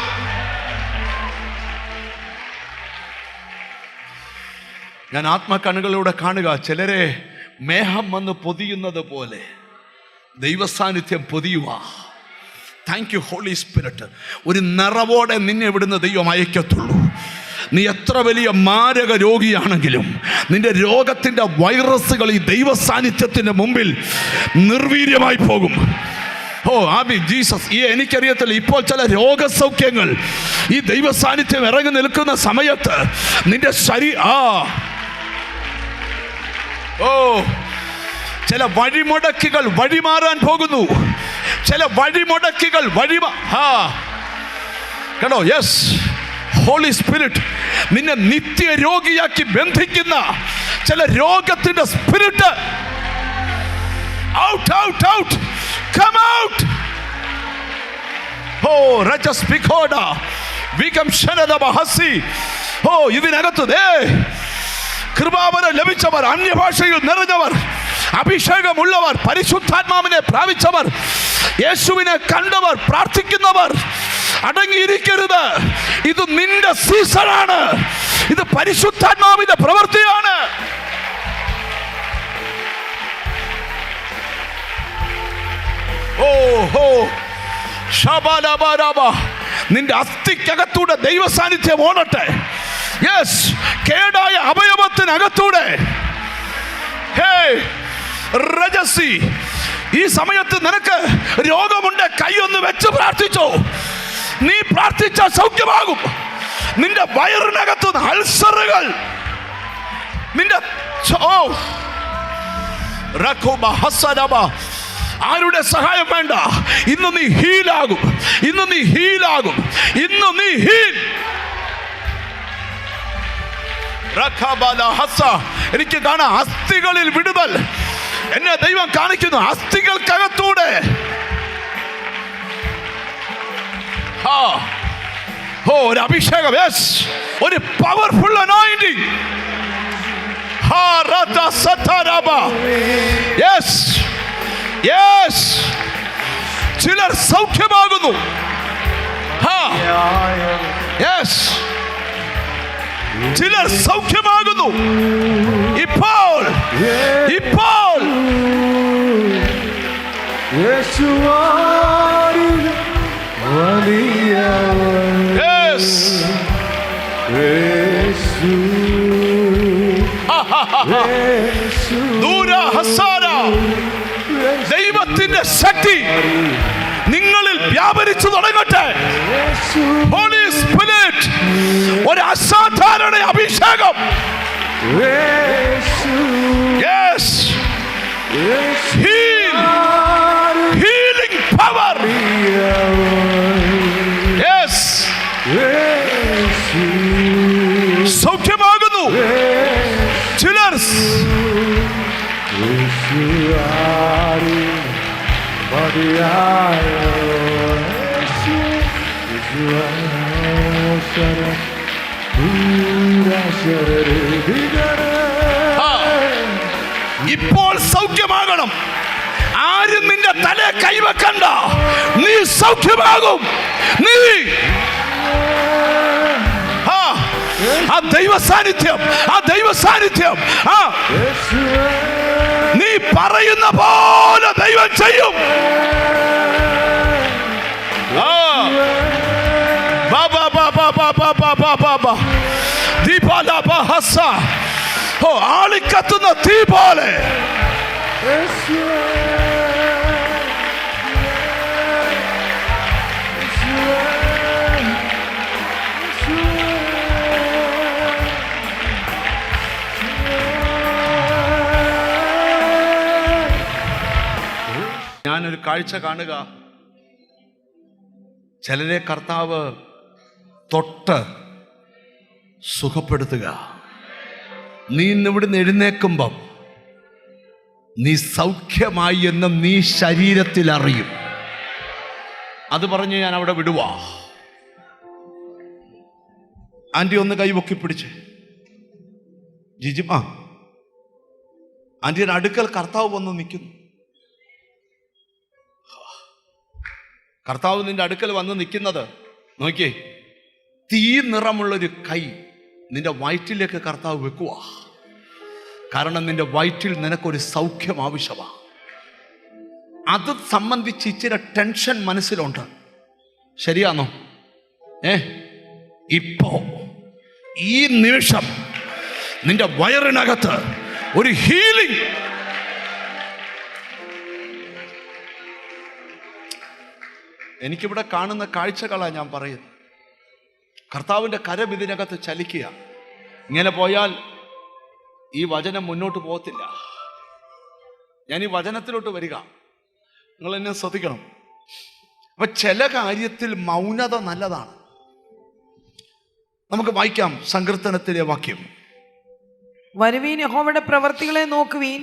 ഞാൻ ആത്മകണ്ണുകളിലൂടെ കാണുക, ചിലരെ മേഘം വന്ന് പൊതിയുന്നത് പോലെ ദൈവസാന്നിധ്യം പൊതിയുക. Thank you holy spirit. ഒരു നിറവോടെ നിന്നെ ഇവിടുന്ന് ദൈവം അയക്കത്തുള്ളൂ. നീ എത്ര വലിയ മാരക രോഗിയാണെങ്കിലും നിന്റെ രോഗത്തിൻ്റെ വൈറസുകൾ ഈ ദൈവ സാന്നിധ്യത്തിൻ്റെ മുമ്പിൽ നിർവീര്യമായി പോകും. ജീസസ്, എനിക്കറിയത്തില്ല, ഇപ്പോൾ ചില രോഗസൗഖ്യങ്ങൾ ഈ ദൈവ സാന്നിധ്യം ഇറങ്ങി നിൽക്കുന്ന സമയത്ത് നിന്റെ ചില വഴിമുടക്കികൾ വഴിമാറാൻ പോകുന്നു. ചില വഴിമുടക്കികൾ കേട്ടോ. യെസ്, ഹോളി സ്പിരിറ്റ് നിന്നെ നിത്യ രോഗിയാക്കി ബന്ധിക്കുന്ന ചില രോഗത്തിന്റെ spirit out, out, out, come out. ഇതിനകത്ത് കൃപാവരം ലഭിച്ചവർ, അന്യഭാഷയിൽ നിറഞ്ഞവർ, അഭിഷേകമുള്ളവർ, പരിശുദ്ധാത്മാവിനെ പ്രാപിച്ചവർ, യേശുവിനെ കണ്ടവർ, പ്രാർത്ഥിക്കുന്നവർ അടങ്ങിയിരിക്കരുത്. ഇത് നിന്റെ സീസണാണ്, ഇത് പരിശുദ്ധാത്മാവിന്റെ പ്രവൃത്തിയാണ്. നിന്റെ അസ്ഥിക്കകത്തൂടെ ദൈവ സാന്നിധ്യം ഓടട്ടെ. യെസ്, കേടായ അവയവത്തിനകത്തൂടെ. രജസി, ഈ സമയത്ത് നിനക്ക് രോഗമുണ്ട്, കൈയൊന്ന് വെച്ച് പ്രാർത്ഥിച്ചോ. നീ പ്രാർത്ഥിച്ച സൗഖ്യമാകും. നിന്റെ വയറിനകത്ത് അൾസറുകൾ നിന്റെ ആരുടെ സഹായം വേണ്ട. ഇന്ന് നീ ഹീലാകും. ഇന്ന് നീ ഹീലാകും. ഇന്ന് നീ ഹീൽ. എനിക്ക് കാണാം അസ്ഥികളിൽ വിടുതൽ. എന്നെ ദൈവം കാണിക്കുന്നു. അസ്ഥികൾക്കകത്തൂടെ ഒരു അഭിഷേകം, ഒരു പവർഫുൾ അനോയിന്റിംഗ്. ചിലർ സൗഖ്യമാകുന്നു. ചിലർ സൗഖ്യമാകുന്നു. ഇപ്പോൾ ദൈവത്തിന്റെ ശക്തി നിങ്ങളിൽ വ്യാപരിച്ചു തുടങ്ങട്ടെ. ഹോളി സ്പിരിറ്റ്, ഒരു അസാധാരണ അഭിഷേകം. Healing power. സൗഖ്യമാകുന്നു ചിലർ. ഇപ്പോൾ സൗഖ്യമാകണം. ആരും നിന്റെ തല കൈവെക്കണ്ട. നീ സൗഖ്യമാകും. നീ ആ ദൈവ സാന്നിധ്യം, നീ പറയുന്ന പോലെ ദൈവം ചെയ്യും. ആളിക്കത്തുന്ന തീ പോലെ ഞാനൊരു കാഴ്ച കാണുക. ചിലരെ കർത്താവ് തൊട്ട് സുഖപ്പെടുത്തുക. നീ ഇന്നിവിടുന്ന് എഴുന്നേൽക്കുമ്പം നീ സൗഖ്യമായി എന്ന് നീ ശരീരത്തിൽ അറിയും. അത് പറഞ്ഞ് ഞാൻ അവിടെ വിടുവാ. ആൻറ്റി ഒന്ന് കൈപൊക്കി പിടിച്ച്. ജിജിമ ആൻറ്റിയുടെ അടുക്കൽ കർത്താവ് വന്ന് നിൽക്കുന്നു. കർത്താവ് നിന്റെ അടുക്കൽ വന്ന് നിൽക്കുന്നത് നോക്കിയേ. തീ നിറമുള്ളൊരു കൈ നിന്റെ വയറ്റിലേക്ക് കർത്താവ് വെക്കുക. കാരണം നിന്റെ വയറ്റിൽ നിനക്കൊരു സൗഖ്യം ആവശ്യമാണ്. അത് സംബന്ധിച്ച് ഇച്ചിരി ടെൻഷൻ മനസ്സിലുണ്ട്. ശരിയാണോ? ഇപ്പോ ഈ നിമിഷം നിന്റെ വയറിനകത്ത് ഒരു ഹീലിംഗ്. എനിക്കിവിടെ കാണുന്ന കാഴ്ചകളാണ് ഞാൻ പറയുന്നത്. കർത്താവിൻ്റെ കരം ഇതിനകത്ത് ചലിക്കുക. ഇങ്ങനെ പോയാൽ ഈ വചനം മുന്നോട്ട് പോകത്തില്ല. ഞാൻ ഈ വചനത്തിലോട്ട് വരിക. നിങ്ങൾ എന്നെ ശ്രദ്ധിക്കണം. അപ്പൊ ചില കാര്യത്തിൽ മൗനത നല്ലതാണ്. നമുക്ക് വായിക്കാം സങ്കീർത്തനത്തിലെ വാക്യം. വരുവീൻ, യഹോവയുടെ പ്രവർത്തികളെ നോക്കുവീൻ.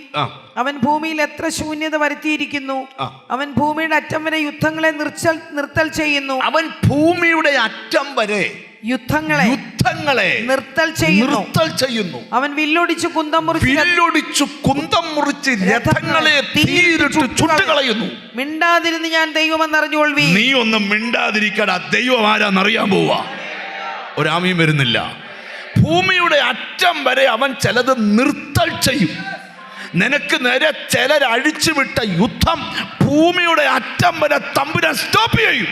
അവൻ ഭൂമിയിൽ എത്ര ശൂന്യത വരുത്തിയിരിക്കുന്നു. അവൻ ഭൂമിയുടെ അറ്റം വരെ യുദ്ധങ്ങളെ നിർത്തൽ ചെയ്യുന്നു. അവൻ ഭൂമിയുടെ അറ്റം വരെ യുദ്ധങ്ങളെ നിർത്തൽ ചെയ്യുന്നു. അവൻ വില്ലൊടിച്ചു കുന്തം മുറിച്ച് രഥങ്ങളെ തീയിലിട്ട് ചുട്ടുകളയുന്നു. മിണ്ടാതിരുന്ന് ഞാൻ ദൈവമെന്നറിഞ്ഞുകൊള്ളുവീൻ. നീ ഒന്നും മിണ്ടാതിരിക്കടാ. ദൈവം ആരാന്നറിയാൻ പോവാ. ഒരാമയും വരുന്നില്ല. ഭൂമിയുടെ അറ്റം വരെ അവൻ ചിലത് നിർത്തൽ ചെയ്യും. നിനക്ക് നേരെ ചിലർ അഴിച്ചുവിട്ട യുദ്ധം ഭൂമിയുടെ അറ്റം വരെ തമ്പുരാൻ സ്റ്റോപ്പ് ചെയ്യും.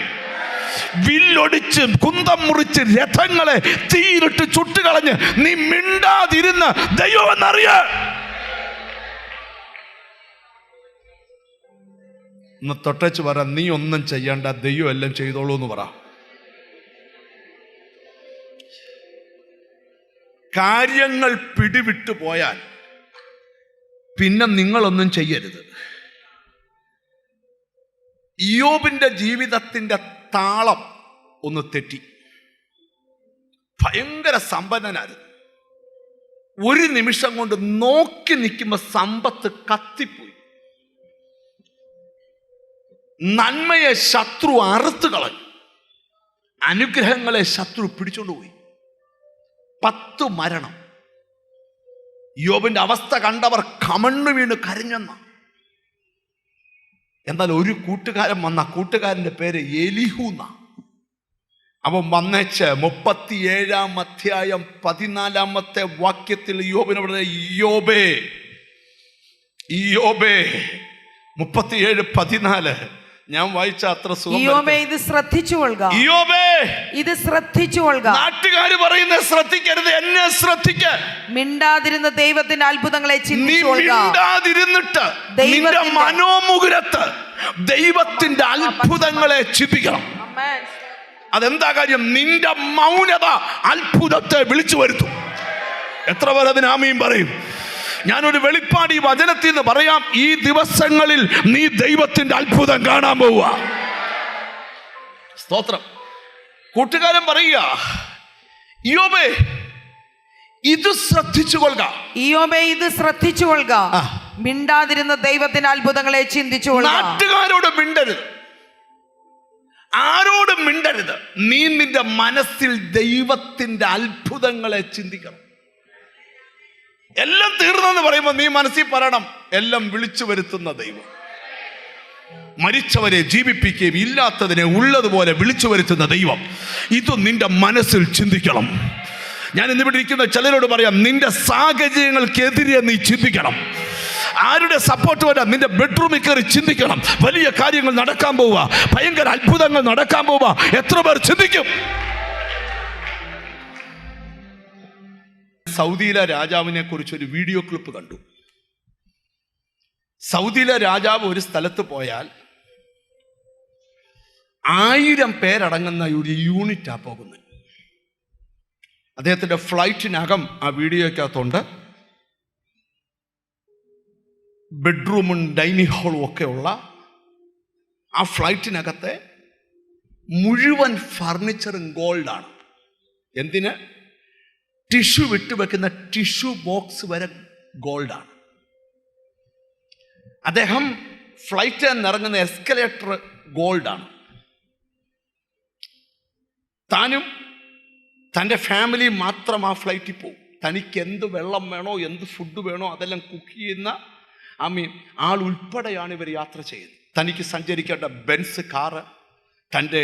വില്ലൊടിച്ച് കുന്തം മുറിച്ച് രഥങ്ങളെ തീയിലിട്ട് ചുട്ടുകളഞ്ഞ് നീ മിണ്ടാതിരുന്ന് ദൈവമെന്നറിയ. ഒന്ന് തൊട്ടച്ച് പറ, നീ ഒന്നും ചെയ്യണ്ട, ദൈവം എല്ലാം ചെയ്തോളൂ എന്ന് പറ. കാര്യങ്ങൾ പിടിവിട്ടു പോയാൽ പിന്നെ നിങ്ങളൊന്നും ചെയ്യരുത്. ഇയ്യോബിന്റെ ജീവിതത്തിന്റെ താളം ഒന്ന് തെറ്റി. ഭയങ്കര സമ്പന്നനായിരുന്നു. ഒരു നിമിഷം കൊണ്ട് നോക്കി നിൽക്കുമ്പോൾ സമ്പത്ത് കത്തിപ്പോയി. നന്മയെ ശത്രു അറുത്തു കളഞ്ഞു. അനുഗ്രഹങ്ങളെ ശത്രു പിടിച്ചോണ്ടുപോയി. 10 മരണം. യോബിന്റെ അവസ്ഥ കണ്ടവർ കമണ്ണു വീണ് കരഞ്ഞെന്ന. എന്നാൽ ഒരു കൂട്ടുകാരൻ വന്ന, കൂട്ടുകാരന്റെ പേര് എലിഹു എന്നാ. അവൻ വന്നേച്ച് 37-ാം അധ്യായം 14-ാമത്തെ വാക്യത്തിൽ യോബിനോട്, യോബേ യോബേ, 37:14 ഞാൻ വായിച്ച അത്ര സുഖം. ഇത് ശ്രദ്ധിച്ചുകൊള്ളുക, ഇത് ശ്രദ്ധിച്ചുകൊള്ളുക. നാട്ടുകാർ പറയുന്നത് ശ്രദ്ധിക്കരുത്, എന്നെ ശ്രദ്ധിക്ക. മിണ്ടാതിരുന്ന ദൈവത്തിന്റെ അത്ഭുതങ്ങളെ ചിന്തിച്ചുകൊള്ളുക. മിണ്ടാതിരുന്നിട്ട് നിന്റെ മനോമുകുരത്ത് ദൈവത്തിന്റെ അത്ഭുതങ്ങളെ ചിന്തിക്കണം. അതെന്താ കാര്യം? നിന്റെ മൗനത അത്ഭുതത്തെ വിളിച്ചു വരുത്തും. എത്ര പേർ അതിന് ആമീൻ പറയും? ഞാനൊരു വെളിപ്പാട് ഈ വചനത്തിൽ നിന്ന് പറയാം. ഈ ദിവസങ്ങളിൽ നീ ദൈവത്തിന്റെ അത്ഭുതം കാണാൻ പോവുക. സ്തോത്രം. കൂട്ടുകാരൻ പറയുക, ഇയ്യോബേ ഇത് ശ്രദ്ധിച്ചുകൊള്ളുക. ഇയ്യോബേ ഇത് ശ്രദ്ധിച്ചുകൊള്ളുക. മിണ്ടാതിരുന്ന ദൈവത്തിന്റെ അത്ഭുതങ്ങളെ ചിന്തിച്ചുകൊള്ളുക. നാട്ടുകാരോട് മിണ്ടരുത്, ആരോടും മിണ്ടരുത്. നീ നിന്റെ മനസ്സിൽ ദൈവത്തിന്റെ അത്ഭുതങ്ങളെ ചിന്തിക്കണം. എല്ലാം തീർന്നെന്ന് പറയുമ്പോൾ നീ മനസ്സിൽ പറയണം, എല്ലാം വിളിച്ചു വരുത്തുന്ന ദൈവം, മരിച്ചവരെ ജീവിപ്പിക്കുകയും ഇല്ലാത്തതിനെ ഉള്ളതുപോലെ വിളിച്ചു വരുത്തുന്ന ദൈവം. ഇത് നിന്റെ മനസ്സിൽ ചിന്തിക്കണം. ഞാൻ ഇന്നിവിടെ ഇരിക്കുന്ന ചിലരോട് പറയാം, നിന്റെ സാഹചര്യങ്ങൾക്കെതിരെ നീ ചിന്തിക്കണം. ആരുടെ സപ്പോർട്ട് വരാം? നിന്റെ ബെഡ്റൂമിൽ കയറി ചിന്തിക്കണം. വലിയ കാര്യങ്ങൾ നടക്കാൻ പോവുക, ഭയങ്കര അത്ഭുതങ്ങൾ നടക്കാൻ പോവുക. എത്ര പേർ ചിന്തിക്കും? സൗദിയിലെ രാജാവിനെ കുറിച്ചൊരു വീഡിയോ ക്ലിപ്പ് കണ്ടു. സൗദിയിലെ രാജാവ് ഒരു സ്ഥലത്ത് പോയാൽ 1000 പേരടങ്ങുന്ന ഒരു യൂണിറ്റാ പോകുന്നത്. അദ്ദേഹത്തിന്റെ ഫ്ലൈറ്റിനകം ആ വീഡിയോക്കകത്തുണ്ട് ബെഡ്റൂമും ഡൈനിങ് ഹോളും ഒക്കെ ഉള്ള ആ ഫ്ലൈറ്റിനകത്തെ മുഴുവൻ ഫർണിച്ചറും ഗോൾഡാണ്. എന്തിന്? ടിഷ്യൂ വിട്ടുവെക്കുന്ന ടിഷ്യൂ ബോക്സ് വരെ ഗോൾഡാണ്. അദ്ദേഹം ഫ്ലൈറ്റിൽ നിന്നിറങ്ങുന്ന എസ്കലേറ്റർ ഗോൾഡാണ്. താനും തൻ്റെ ഫാമിലി മാത്രം ആ ഫ്ലൈറ്റിൽ പോകും. തനിക്ക് എന്ത് വെള്ളം വേണോ, എന്ത് ഫുഡ് വേണോ അതെല്ലാം കുക്ക് ചെയ്യുന്ന ആൾ ഉൾപ്പെടെയാണ് ഇവർ യാത്ര ചെയ്യുന്നത്. തനിക്ക് സഞ്ചരിക്കേണ്ട ബെൻസ് കാറ്, തൻ്റെ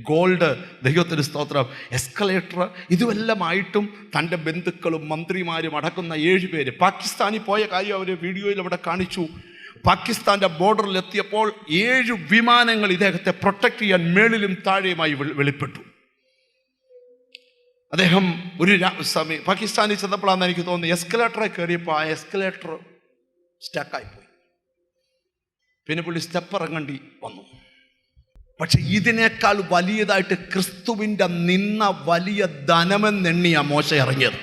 ഗോൾഡ്, ദൈവത്തിന് സ്തോത്രം, എസ്കലേറ്റർ, ഇതുമെല്ലാമായിട്ടും തൻ്റെ ബന്ധുക്കളും മന്ത്രിമാരും അടക്കുന്ന 7 പേര് പാകിസ്ഥാനിൽ പോയ കാര്യം അവർ വീഡിയോയിൽ അവിടെ കാണിച്ചു. പാകിസ്ഥാൻ്റെ ബോർഡറിൽ എത്തിയപ്പോൾ 7 വിമാനങ്ങൾ ഇദ്ദേഹത്തെ പ്രൊട്ടക്ട് ചെയ്യാൻ മേളിലും താഴെയുമായി വെളിപ്പെട്ടു. അദ്ദേഹം ഒരു സമയം പാകിസ്ഥാനിൽ ചെന്നപ്പോഴാണെന്ന് എനിക്ക് തോന്നുന്നു, എസ്കലേറ്ററെ കയറിയപ്പോൾ ആ എസ്കലേറ്റർ സ്റ്റക്കായിപ്പോയി. പിന്നെ പുള്ളി സ്റ്റെപ്പ് ഇറങ്ങേണ്ടി വന്നു. പക്ഷെ ഇതിനേക്കാൾ വലിയതായിട്ട് ക്രിസ്തുവിൻ്റെ നിന്ന വലിയ ധനമെന്നെണ്ണിയ മോശ ഇറങ്ങിയത്.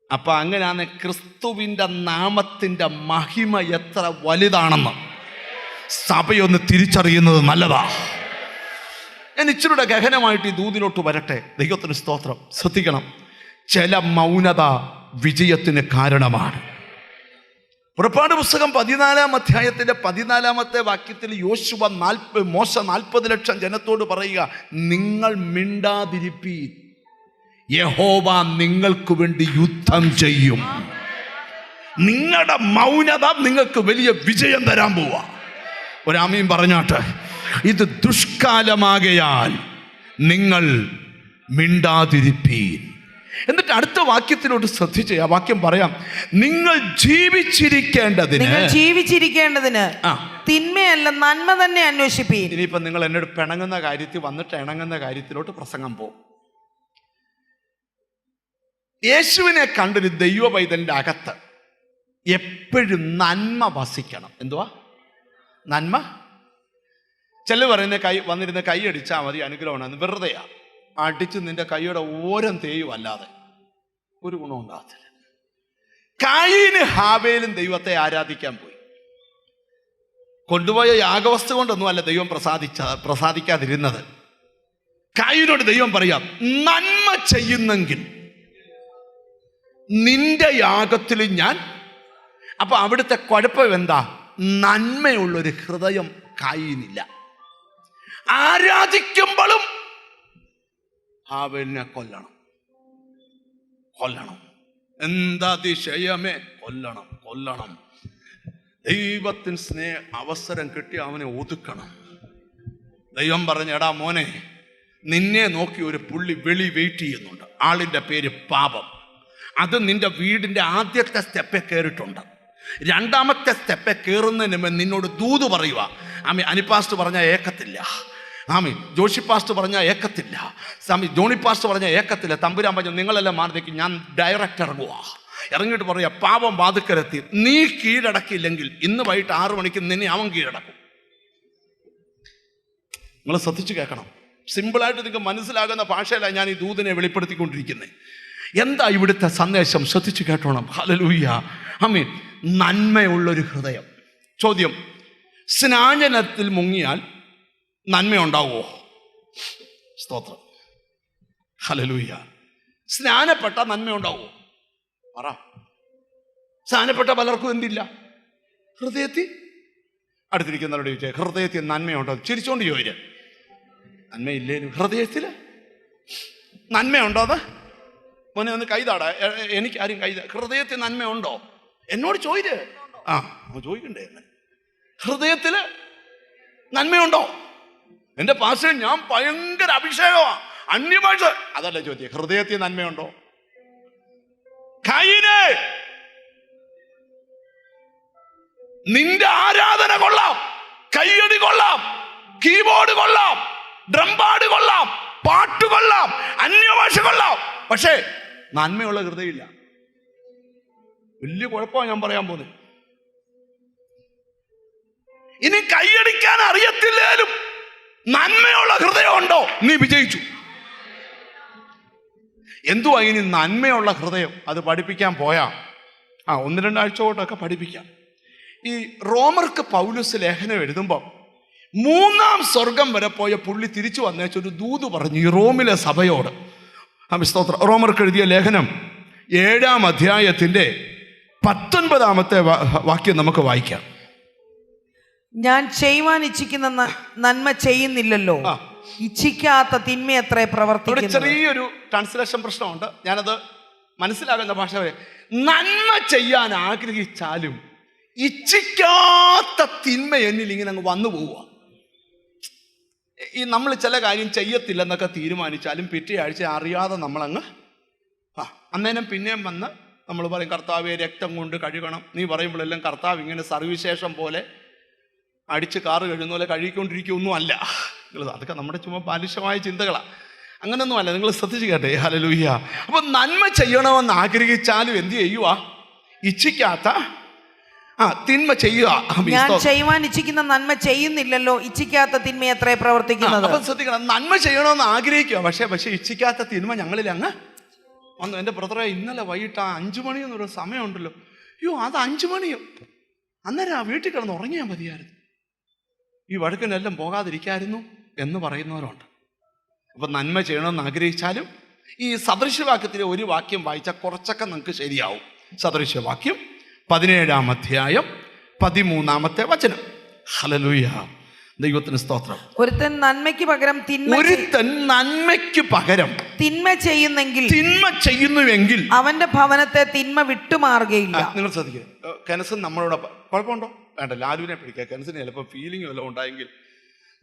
അപ്പൊ അങ്ങനെയാണ് ക്രിസ്തുവിൻ്റെ നാമത്തിൻ്റെ മഹിമ എത്ര വലുതാണെന്ന് സഭയൊന്ന് തിരിച്ചറിയുന്നത് നല്ലതാ. ഞാൻ ഇച്ചിരൂടെ ഗഹനമായിട്ട് ഈ ദൂതിലോട്ട് വരട്ടെ. ദൈവത്തിന് സ്തോത്രം. ശ്രദ്ധിക്കണം, ചില മൗനത വിജയത്തിന് കാരണമാണ്. പുറപ്പാട് പുസ്തകം 14-ാം അധ്യായത്തിന്റെ 14-ാമത്തെ വാക്യത്തിൽ മോശ 40 ലക്ഷം ജനത്തോട് പറയുക, നിങ്ങൾ മിണ്ടാതിരിപ്പീൻ, യഹോവ നിങ്ങൾക്ക് വേണ്ടി യുദ്ധം ചെയ്യും. നിങ്ങളുടെ മൗനത നിങ്ങൾക്ക് വലിയ വിജയം തരാൻ പോവാ. ഒരാമീൻ പറഞ്ഞാട്ട്. ഇത് ദുഷ്കാലമാകയാൽ നിങ്ങൾ മിണ്ടാതിരിപ്പീൻ. എന്നിട്ട് അടുത്ത വാക്യത്തിലോട്ട് ശ്രദ്ധിച്ച് ആ വാക്യം പറയാം. നിങ്ങൾ ജീവിച്ചിരിക്കേണ്ടതിന് തിന്മയല്ല നന്മ തന്നെ അന്വേഷിപ്പീൻ. ഇനിയിപ്പം നിങ്ങൾ എന്നോട് പിണങ്ങുന്ന കാര്യത്തിൽ വന്നിട്ട് ഇണങ്ങുന്ന കാര്യത്തിലോട്ട് പ്രസംഗം പോകും. യേശുവിനെ കണ്ടൊരു ദൈവ പൈതലിന്റെ അകത്ത് എപ്പോഴും നന്മ വസിക്കണം. എന്തുവാ നന്മ? ചില പറയുന്ന വന്നിരുന്ന കൈ അടിച്ചാൽ മതി അനുഗ്രഹമാണ്. വെറുതെയാ. അടിച്ച് നിന്റെ കൈയുടെ ഓരം തേയും. അല്ലാതെ ഒരു ഗുണം ഉണ്ടാകത്തില്ല. കായീന് ഹാബേലും ദൈവത്തെ ആരാധിക്കാൻ പോയി. കൊണ്ടുപോയ യാഗവസ്തു കൊണ്ടൊന്നും അല്ല ദൈവം പ്രസാദിക്കാതിരുന്നത്. കായീനോട് ദൈവം പറയാം, നന്മ ചെയ്യുന്നെങ്കിൽ നിന്റെ യാഗത്തിൽ ഞാൻ. അപ്പൊ അവിടുത്തെ കുഴപ്പം എന്താ? നന്മയുള്ളൊരു ഹൃദയം കായീനില്ല. ആരാധിക്കുമ്പോഴും ഹാബേലിനെ കൊല്ലണം. എന്താതിശയമേ, കൊല്ലണം. ദൈവത്തിന് അവസരം കിട്ടി അവനെ ഒതുക്കണം. ദൈവം പറഞ്ഞ, എടാ മോനെ, നിന്നെ നോക്കി ഒരു പുള്ളി വെയിറ്റ് ചെയ്യുന്നുണ്ട്. ആളിൻ്റെ പേര് പാപം. അത് നിന്റെ വീടിൻ്റെ ആദ്യത്തെ സ്റ്റെപ്പെ കയറിയിട്ടുണ്ട്. രണ്ടാമത്തെ സ്റ്റെപ്പെ കയറുന്നതിന് മുമ്പ് നിന്നോട് ദൂത് പറയുക. അനിപ്പാസ്റ്റ് പറഞ്ഞാൽ ഏക്കത്തില്ല. ജോഷി പാസ്റ്റ് പറഞ്ഞാൽ ഏക്കത്തില്ല. ജോണി പാസ്റ്റ് പറഞ്ഞാൽ ഏക്കത്തില്ല. തമ്പുരാൻ പറഞ്ഞു, നിങ്ങളെല്ലാം മാറി, ഞാൻ ഡയറക്റ്റ് ഇറങ്ങിയിട്ട് പറയാ, പാപം വാതുക്കലെത്തി. നീ കീഴടക്കില്ലെങ്കിൽ ഇന്ന് വൈകിട്ട് 6 മണിക്ക് നിന്നെ അവൻ കീഴടക്കും. നിങ്ങൾ ശ്രദ്ധിച്ചു കേൾക്കണം. സിമ്പിളായിട്ട് നിങ്ങൾക്ക് മനസ്സിലാകുന്ന ഭാഷയിലാണ് ഞാൻ ഈ ദൂതനെ വെളിപ്പെടുത്തിക്കൊണ്ടിരിക്കുന്നത്. എന്താ ഇവിടുത്തെ സന്ദേശം? ശ്രദ്ധിച്ചു കേട്ടോണം. ഹല്ലേലൂയ. ആമേൻ. നന്മയുള്ളൊരു ഹൃദയം. ചോദ്യം, സ്നാനത്തിൽ മുങ്ങിയാൽ നന്മയുണ്ടാവുമോ? സ്തോത്രം. ഹല്ലേലൂയ. സ്നാനപ്പെട്ട നന്മയുണ്ടാവുമോ? പറ. സ്നാനപ്പെട്ട പലർക്കും എന്തില്ല? ഹൃദയത്തിൽ. അടുത്തിരിക്കുന്നവരോട് ചോദിച്ചേ, ഹൃദയത്തിൽ നന്മയുണ്ടോ? ചിരിച്ചോണ്ട് ചോദിച്ച, നന്മയില്ലേലും ഹൃദയത്തിൽ നന്മയുണ്ടോ? അത് മോനെ ഒന്ന് കൈതാടാ. എനിക്കാരും കൈത. ഹൃദയത്തിൽ നന്മയുണ്ടോ? എന്നോട് ചോദിച്ചേ. ചോദിക്കണ്ടേ? ഹൃദയത്തിൽ നന്മയുണ്ടോ? എൻ്റെ പാസ്റ്റർ, ഞാൻ ഭയങ്കര അഭിഷേകമാണ്, അന്യഭാഷ. അതല്ല ചോദ്യം. ഹൃദയത്തിൽ നന്മയുണ്ടോ? കൈനെ നിന്റെ ആരാധന കൊള്ളാം, കയ്യടി കൊള്ളാം, കീബോർഡ് കൊള്ളാം, ഡ്രംപാട് കൊള്ളാം, പാട്ട് കൊള്ളാം, അന്യഭാഷ കൊള്ളാം, പക്ഷേ നന്മയുള്ള ഹൃദയമില്ല. വലിയ കുഴപ്പമാണ് ഞാൻ പറയാൻ പോകുന്നത്. ഇനി കൈയടിക്കാൻ അറിയത്തില്ലേലും നന്മയുള്ള ഹൃദയം ഉണ്ടോ, നീ വിജയിച്ചു. എന്തുവാ ഇനി നന്മയുള്ള ഹൃദയം? അത് പഠിപ്പിക്കാൻ പോയാ 1-2 ആഴ്ച കൊണ്ടൊക്കെ പഠിപ്പിക്കാം. ഈ റോമർക്ക് പൗലോസ് ലേഖനം എഴുതുമ്പോൾ 3-ാം സ്വർഗം വരെ പോയ പുള്ളി തിരിച്ചു വന്നേച്ചൊരു ദൂത് പറഞ്ഞു ഈ റോമിലെ സഭയോട്. സ്തോത്രം. റോമർക്ക് എഴുതിയ ലേഖനം 7-ാം അധ്യായത്തിൻ്റെ 19-ാമത്തെ വാക്യം നമുക്ക് വായിക്കാം. ഞാൻ ചെയ്യുവാൻ ഇച്ഛിക്കുന്ന നന്മ ചെയ്യുന്നില്ലല്ലോ, ഇച്ഛിക്കാത്ത തിന്മ എത്ര പ്രവർത്തിക്കുന്നു. ചെറിയൊരു ട്രാൻസ്ലേഷൻ പ്രശ്നമുണ്ട്, ഞാനത് മനസ്സിലാകുന്ന ഭാഷ. നന്മ ചെയ്യാൻ ആഗ്രഹിച്ചാലും ഇച്ഛിക്കാത്ത തിന്മ എന്നിൽ ഇങ്ങനെ അങ്ങ് വന്നു പോവുക. ഈ നമ്മൾ ചില കാര്യം ചെയ്യത്തില്ലെന്നൊക്കെ തീരുമാനിച്ചാലും പിറ്റേ ആഴ്ച അറിയാതെ നമ്മളങ്ങ് അന്നേരം പിന്നെയും വന്ന് നമ്മൾ പറയും, കർത്താവെ രക്തം കൊണ്ട് കഴുകണം. നീ പറയുമ്പോഴെല്ലാം കർത്താവ് ഇങ്ങനെ സർവിശേഷം പോലെ അടിച്ച് കാറ് കഴുകുന്ന പോലെ കഴുകിക്കൊണ്ടിരിക്കുകയൊന്നും അല്ല. അതൊക്കെ നമ്മുടെ ചുമ്മാ ബാലിശമായ ചിന്തകളാണ്. അങ്ങനെയൊന്നും അല്ല. നിങ്ങൾ ശ്രദ്ധിച്ച് കേട്ടെ. ഹല്ലേലൂയ. അപ്പൊ നന്മ ചെയ്യണമെന്ന് ആഗ്രഹിച്ചാലും എന്ത് ചെയ്യുക? ഇച്ഛിക്കാത്ത തിന്മ ചെയ്യുക. ഞാൻ ചെയ്യുവാൻ ഇച്ഛിക്കുന്ന നന്മ ചെയ്യുന്നില്ലല്ലോ, ഇച്ഛിക്കാത്ത തിന്മ എത്ര പ്രവർത്തിക്കുന്നത്. അപ്പൊ ശ്രദ്ധിക്കണം, നന്മ ചെയ്യണമെന്ന് ആഗ്രഹിക്കുക, പക്ഷെ ഇച്ഛിക്കാത്ത തിന്മ ഞങ്ങളിൽ അങ്ങ് വന്നു. എൻ്റെ ബ്രദറെ, ഇന്നലെ വൈകിട്ട് 5 മണി എന്നൊരു സമയമുണ്ടല്ലോ, അത് 5 മണിയോ, അന്നേരം വീട്ടിൽ കിടന്ന് ഉറങ്ങിയാൽ മതിയായിരുന്നു, ഈ വഴക്കിനെല്ലാം പോകാതിരിക്കായിരുന്നു എന്ന് പറയുന്നവരുണ്ട്. അപ്പം നന്മ ചെയ്യണമെന്ന് ആഗ്രഹിച്ചാലും ഈ സദൃശ്യവാക്യത്തിലെ ഒരു വാക്യം വായിച്ചാൽ കുറച്ചൊക്കെ നമുക്ക് ശരിയാവും. സദൃശ്യവാക്യം 17-ാം അധ്യായം 13-ാമത്തെ വചനം. ഹല്ലേലൂയ. ദൈവത്തിന് സ്തോത്രം. ഒരുത്തൻ നന്മയ്ക്ക് പകരം തിന്മ ചെയ്യുന്നുവെങ്കിൽ അവന്റെ ഭവനത്തെ തിന്മ വിട്ടുമാറുകയില്ല. നിങ്ങൾ ശ്രദ്ധിക്കുക. കെനസൻ നമ്മളോട് കുഴപ്പമുണ്ടോ? വേണ്ട, ലാലുവിനെ പിടിക്കുക. കെനസിന് ചിലപ്പോൾ ഫീലിംഗ് വല്ലതും ഉണ്ടായെങ്കിൽ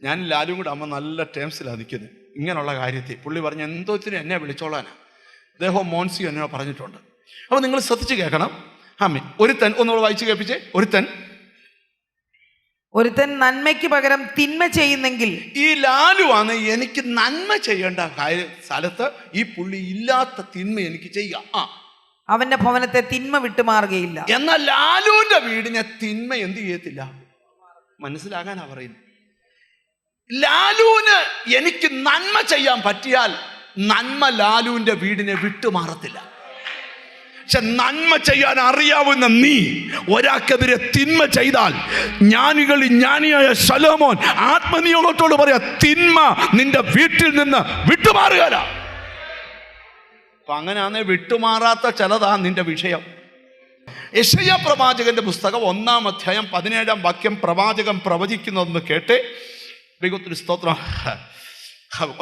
ഞാൻ ലാലും കൂടെ അമ്മ നല്ല ടേംസിലാണ് നിൽക്കുന്നത് ഇങ്ങനെയുള്ള കാര്യത്തിൽ. പുള്ളി പറഞ്ഞ് എന്തോത്തിനും എന്നെ വിളിച്ചോളാനാ, അദ്ദേഹം മോൻസി എന്നോ പറഞ്ഞിട്ടുണ്ട്. അപ്പോൾ നിങ്ങൾ ശ്രദ്ധിച്ച് കേൾക്കണം. ഒരുത്തൻ ഒന്നുകൂടെ വായിച്ച് കേൾപ്പിച്ചേ. ഒരുത്തൻ നന്മയ്ക്ക് പകരം തിന്മ ചെയ്യുന്നെങ്കിൽ, ഈ ലാലുവാണ് എനിക്ക് നന്മ ചെയ്യേണ്ട സ്ഥലത്ത് ഈ പുള്ളി ഇല്ലാത്ത തിന്മ എനിക്ക് ചെയ്യാം, അവന്റെ ഭവനത്തെ തിന്മ വിട്ടുമാറുകയില്ല. എന്നാൽ ലാലുവിന്റെ വീടിനെ തിന്മ എന്ത് ചെയ്യത്തില്ല? മനസ്സിലാകാനാ പറയുന്നത്. ലാലുവിന് എനിക്ക് നന്മ ചെയ്യാൻ പറ്റിയാൽ നന്മ ലാലുവിന്റെ വീടിനെ വിട്ടുമാറത്തില്ല. പക്ഷെ നന്മ ചെയ്യാൻ അറിയാവുന്ന നീ ഒരാൾക്കെതിരെ തിന്മ ചെയ്താൽ ജ്ഞാനികളിൽ ജ്ഞാനിയായ ശലോമോൻ ആത്മനിയോഗത്തോട് പറയാ, തിന്മ നിന്റെ വീട്ടിൽ നിന്ന് വിട്ടുമാറുകയില്ല. അപ്പൊ അങ്ങനെയാണെ വിട്ടുമാറാത്ത ചിലതാ നിന്റെ വിഷയം. യെശയ്യാ പ്രവാചകന്റെ പുസ്തകം 1-ാം അധ്യായം 17-ാം വാക്യം പ്രവാചകൻ പ്രവചിക്കുന്നതെന്ന് കേട്ട് ദൈവത്തിന് സ്തോത്രം.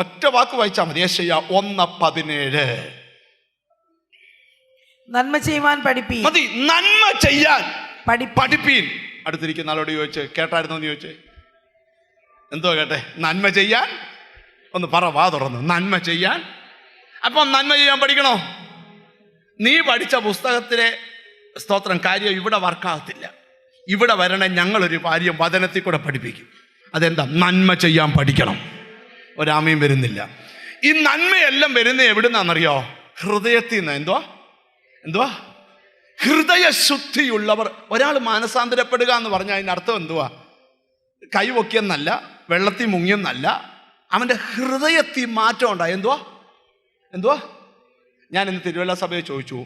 ഒറ്റ വാക്ക് വായിച്ചാൽ മതി. യെശയ്യാ 1:17. നന്മ ചെയ്യുവാൻ പഠിപ്പീൻ. മതി. നന്മ ചെയ്യാൻ പഠിപ്പീൻ. അടുത്തിരിക്കുന്ന ആളോട് ചോദിച്ച് കേട്ടായിരുന്നു എന്ന് ചോദിച്ചേ. എന്തോ കേട്ടെ? നന്മ ചെയ്യാൻ. ഒന്ന് പറ, വാ തുറന്ന്. നന്മ ചെയ്യാൻ. അപ്പം നന്മ ചെയ്യാൻ പഠിക്കണോ? നീ പഠിച്ച പുസ്തകത്തിലെ സ്തോത്രം കാര്യം ഇവിടെ വർക്കാകത്തില്ല. ഇവിടെ വരണേ ഞങ്ങളൊരു കാര്യം വചനത്തിൽ കൂടെ പഠിപ്പിക്കും. അതെന്താ? നന്മ ചെയ്യാൻ പഠിക്കണം. ഒരാമയും വരുന്നില്ല. ഈ നന്മയെല്ലാം വരുന്നത് എവിടുന്നാണെന്നറിയോ? ഹൃദയത്തിൽ നിന്ന്. എന്തുവാ? ഹൃദയശുദ്ധിയുള്ളവർ. ഒരാൾ മാനസാന്തരപ്പെടുക എന്ന് പറഞ്ഞാൽ അതിൻ്റെ അർത്ഥം എന്തുവാ? കൈ പൊക്കിയെന്നല്ല, വെള്ളത്തിൽ മുങ്ങിയെന്നല്ല, അവൻ്റെ ഹൃദയത്തിൽ മാറ്റം ഉണ്ടായി. എന്തുവാ? ഞാൻ ഇന്ന് തിരുവല്ല സഭയെ ചോദിച്ചു,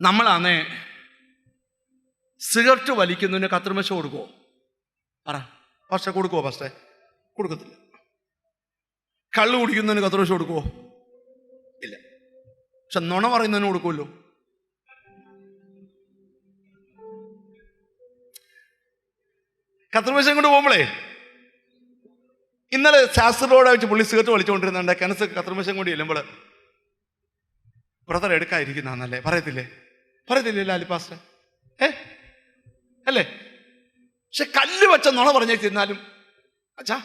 നമ്മളാണേ സിഗരറ്റ് വലിക്കുന്നതിന് കത്രിമശ കൊടുക്കുമോ? പറ. പക്ഷേ കൊടുക്കുമോ? പക്ഷേ കൊടുക്കത്തില്ല. കള്ള് കുടിക്കുന്നതിന് കത്രിമശ കൊടുക്കുമോ? ഇല്ല. പക്ഷെ നുണ പറയുന്നതിന് കൊടുക്കുമല്ലോ. കത്രിമശം കൊണ്ട് പോകുമ്പോളേ, ഇന്നലെ ശാസ്ത്രത്തോടെ വെച്ച് പുള്ളി സിഗരറ്റ് വലിച്ചുകൊണ്ടിരുന്നുണ്ട്. കിണസ് കത്രിമശം കൊണ്ട് ചെല്ലുമ്പോൾ ബ്രദർ എടുക്കാതിരിക്കുന്നല്ലേ പറയത്തില്ലേ ലാലിപ്പാസ്റ്റർ? അല്ലേ? പക്ഷെ കല്ല് വെച്ച നുണ പറഞ്ഞേക്കിരുന്നാലും അച്ഛാ,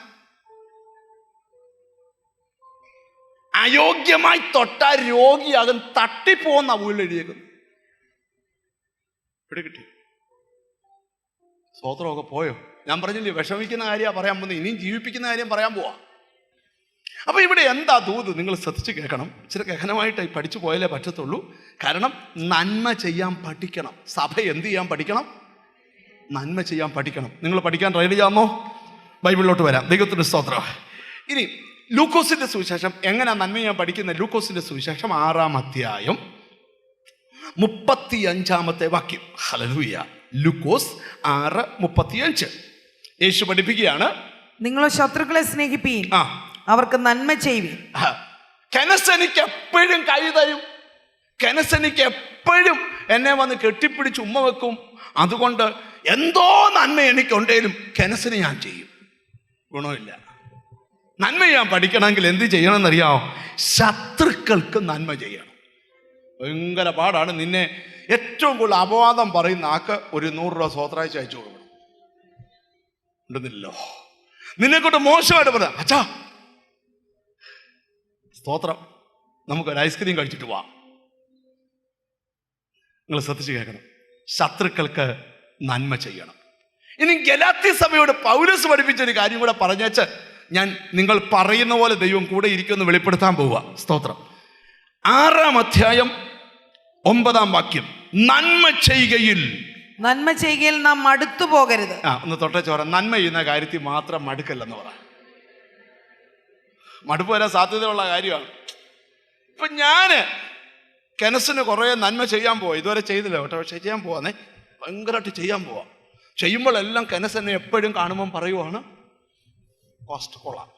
അയോഗ്യമായി തൊട്ടാ രോഗിയാകും, തട്ടിപ്പോന്ന വീട്ടിൽ എഴുതിയേക്കുന്നു. ഇവിടെ കിട്ടി. സ്വോത്രമൊക്കെ പോയോ? ഞാൻ പറഞ്ഞില്ലേ, വിഷമിക്കുന്ന കാര്യമാണ് പറയാൻ പോകുന്നത്. ഇനിയും ജീവിപ്പിക്കുന്ന കാര്യം പറയാൻ പോവാ. അപ്പൊ ഇവിടെ എന്താ ദൂത്? നിങ്ങൾ ശ്രദ്ധിച്ച് കേൾക്കണം. ഇച്ചിരി ഗഹനമായിട്ട് പഠിച്ചു പോയാലേ പറ്റത്തുള്ളൂ. കാരണം നന്മ ചെയ്യാൻ പഠിക്കണം. സഭ എന്ത് ചെയ്യാൻ പഠിക്കണം? നന്മ ചെയ്യാൻ പഠിക്കണം. നിങ്ങൾ പഠിക്കാൻ റെഡി ചെയ്യാമോ? ബൈബിളിലോട്ട് വരാം. ദൈവത്തിന്റെ സ്തോത്രം. ഇനി ലൂക്കോസിന്റെ സുവിശേഷം എങ്ങനെയാ നന്മ ചെയ്യാൻ പഠിക്കുന്നത്? ലൂക്കോസിന്റെ സുവിശേഷം 6-ാം അധ്യായം 35-ാമത്തെ വാക്യം. ഹല്ലേലൂയ. ലൂക്കോസ് 6:35. യേശു പഠിപ്പിക്കുകയാണ്, നിങ്ങളെ ശത്രുക്കളെ സ്നേഹിപ്പീൻ, അവർക്ക് നന്മ ചെയ്യുവിൻ. കെനസനിക്ക് എപ്പോഴും കൈ തരും. കെനസനിക്ക് എപ്പോഴും എന്നെ വന്ന് കെട്ടിപ്പിടിച്ച് ഉമ്മ വെക്കും. അതുകൊണ്ട് എന്തോ നന്മ എനിക്കുണ്ടെങ്കിലും കെനസന് ഞാൻ ചെയ്യും. ഗുണമില്ല. നന്മ ചെയ്യാൻ പഠിക്കണമെങ്കിൽ എന്ത് ചെയ്യണമെന്നറിയാമോ? ശത്രുക്കൾക്ക് നന്മ ചെയ്യണം. ഭയങ്കര പാടാണ്. നിന്നെ ഏറ്റവും കൂടുതൽ അപവാദം പറയുന്ന ആക്ക് ഒരു 100 രൂപ സ്വോത്രാഴ്ച അയച്ചു കൊടുക്കണം. ഉണ്ടെന്നില്ലല്ലോ. നിന്നെക്കൊണ്ട് മോശമായിട്ട് പറയാം, അച്ഛാ സ്തോത്രം, നമുക്കൊരു ഐസ്ക്രീം കഴിച്ചിട്ട് പോവാം. നിങ്ങൾ ശ്രദ്ധിച്ച് കേൾക്കണം. ശത്രുക്കൾക്ക് നന്മ ചെയ്യണം. ഇനി ഗലാത്യ സഭയോട് പൗലോസ് പഠിപ്പിച്ചൊരു കാര്യം കൂടെ പറഞ്ഞേച്ച് ഞാൻ നിങ്ങൾ പറയുന്ന പോലെ ദൈവം കൂടെ ഇരിക്കുമെന്ന് വെളിപ്പെടുത്താൻ പോവുക. സ്തോത്രം. 6-ാം അധ്യായം 9-ാം വാക്യം. നന്മ ചെയ്യുകയിൽ നാം മടുത്തു പോകരുത്. ഒന്ന് തൊട്ടേച്ച് പറ. നന്മ ചെയ്യുന്ന കാര്യത്തിൽ മാത്രം മടുക്കല്ലെന്ന് പറ. മടുപ്പ് വരാൻ സാധ്യതയുള്ള കാര്യമാണ്. ഇപ്പൊ ഞാന് കെനസിന് കുറേ നന്മ ചെയ്യാൻ പോവാ. ഇതുവരെ ചെയ്തില്ല കേട്ടോ, പക്ഷെ ചെയ്യാൻ പോവാന്നേ. ഭയങ്കരമായിട്ട് ചെയ്യാൻ പോവാ. ചെയ്യുമ്പോഴെല്ലാം കെനസ് എന്നെ എപ്പോഴും കാണുമ്പം പറയുവാണ്, കോസ്റ്റ് കൊള്ളാം.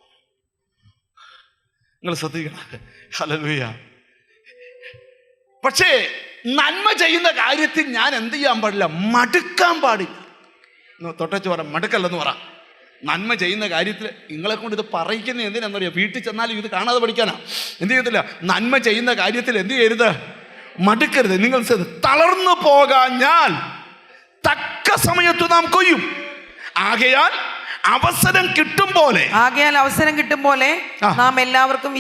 നിങ്ങൾ ശ്രദ്ധിക്കണം. ഹല്ലേലൂയ. പക്ഷേ നന്മ ചെയ്യുന്ന കാര്യത്തിൽ ഞാൻ എന്ത് ചെയ്യാൻ പാടില്ല? മടുക്കാൻ പാടില്ല. തൊട്ടച്ച് പറ, മടുക്കല്ലെന്ന് പറ. നന്മ ചെയ്യുന്ന കാര്യത്തിൽ നിങ്ങളെ കൊണ്ട് ഇത് പറയിക്കുന്നത് എന്തിനാണെന്നറിയാം? വീട്ടിൽ ചെന്നാലും ഇത് കാണാതെ പഠിക്കാനാ. എന്ത് ചെയ്യത്തില്ല? നന്മ ചെയ്യുന്ന കാര്യത്തിൽ എന്ത് ചെയ്യരുത്? മടുക്കരുത്. നിങ്ങൾ തളർന്നു പോകാഞ്ഞാൽ തക്ക സമയത്ത് നാം കൊയ്യും. ആകയാൽ അവസരം കിട്ടും പോലെ നാം എല്ലാവർക്കും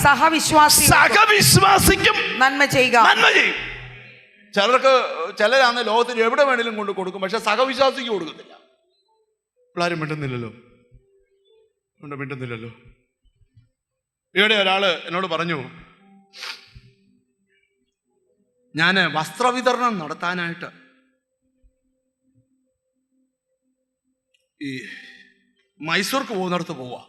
സഹവിശ്വാസിക്കും നന്മ ചെയ്യുക. ചിലരാണ് ലോകത്തിന് എവിടെ വേണേലും കൊണ്ട് കൊടുക്കും, പക്ഷെ സഹവിശ്വാസിക്ക് കൊടുക്കത്തില്ല. പിള്ളേരും മിണ്ടുന്നില്ലല്ലോ. ഇവിടെ ഒരാള് എന്നോട് പറഞ്ഞു, ഞാൻ വസ്ത്രവിതരണം നടത്താനായിട്ട് ഈ മൈസൂർക്ക് പോകുന്നിടത്ത് പോവാ.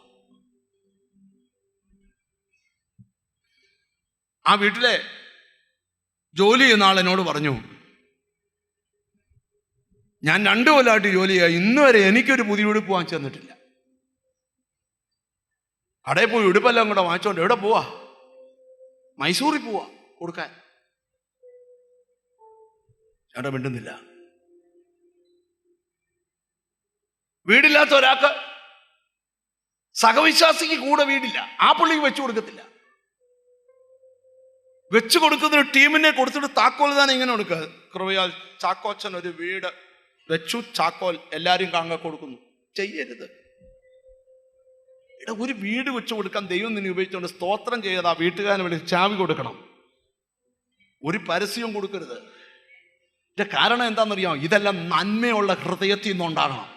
ആ വീട്ടിലെ ജോലി ചെയ്യുന്ന ആൾ എന്നോട് പറഞ്ഞു, ഞാൻ 2 കൊല്ലമായിട്ട് ജോലി ചെയ്യുക, ഇന്ന് വരെ എനിക്കൊരു പുതിയ ഉടുപ്പ് വാങ്ങിച്ചു തന്നിട്ടില്ല. കടയിൽ പോയി ഉടുപ്പെല്ലാം കൂടെ വാങ്ങിച്ചോണ്ട് എവിടെ പോവാ? മൈസൂറിൽ പോവാ കൊടുക്കാൻ. ചേട്ടാ മിണ്ടുന്നില്ല. വീടില്ലാത്ത ഒരാൾക്ക്, സഹവിശ്വാസിക്ക് കൂടെ വീടില്ല, ആ പുള്ളിക്ക് വെച്ചു കൊടുക്കത്തില്ല. വെച്ചു കൊടുക്കുന്ന ഒരു ടീമിനെ കൊടുത്തിട്ട് താക്കോൽ തന്നെ ഇങ്ങനെ കൊടുക്കുക. കൃപയാൽ ചാക്കോച്ചൻ ഒരു വീട് വെച്ചു, ചാക്കോൽ എല്ലാവരും കാണാൻ കൊടുക്കുന്നു. ചെയ്യരുത്. ഒരു വീട് വെച്ചു കൊടുക്കാൻ ദൈവം നിന്നെ ഉപയോഗിച്ചുകൊണ്ട് സ്തോത്രം ചെയ്ത് ആ വീട്ടുകാരനെ വിളിച്ച് ചാവി കൊടുക്കണം. ഒരു പരസ്യവും കൊടുക്കരുത്. ഇതിന്റെ കാരണം എന്താണെന്നറിയാമോ? ഇതെല്ലാം നന്മയുള്ള ഹൃദയത്തിൽ നിന്നുണ്ടാകണം.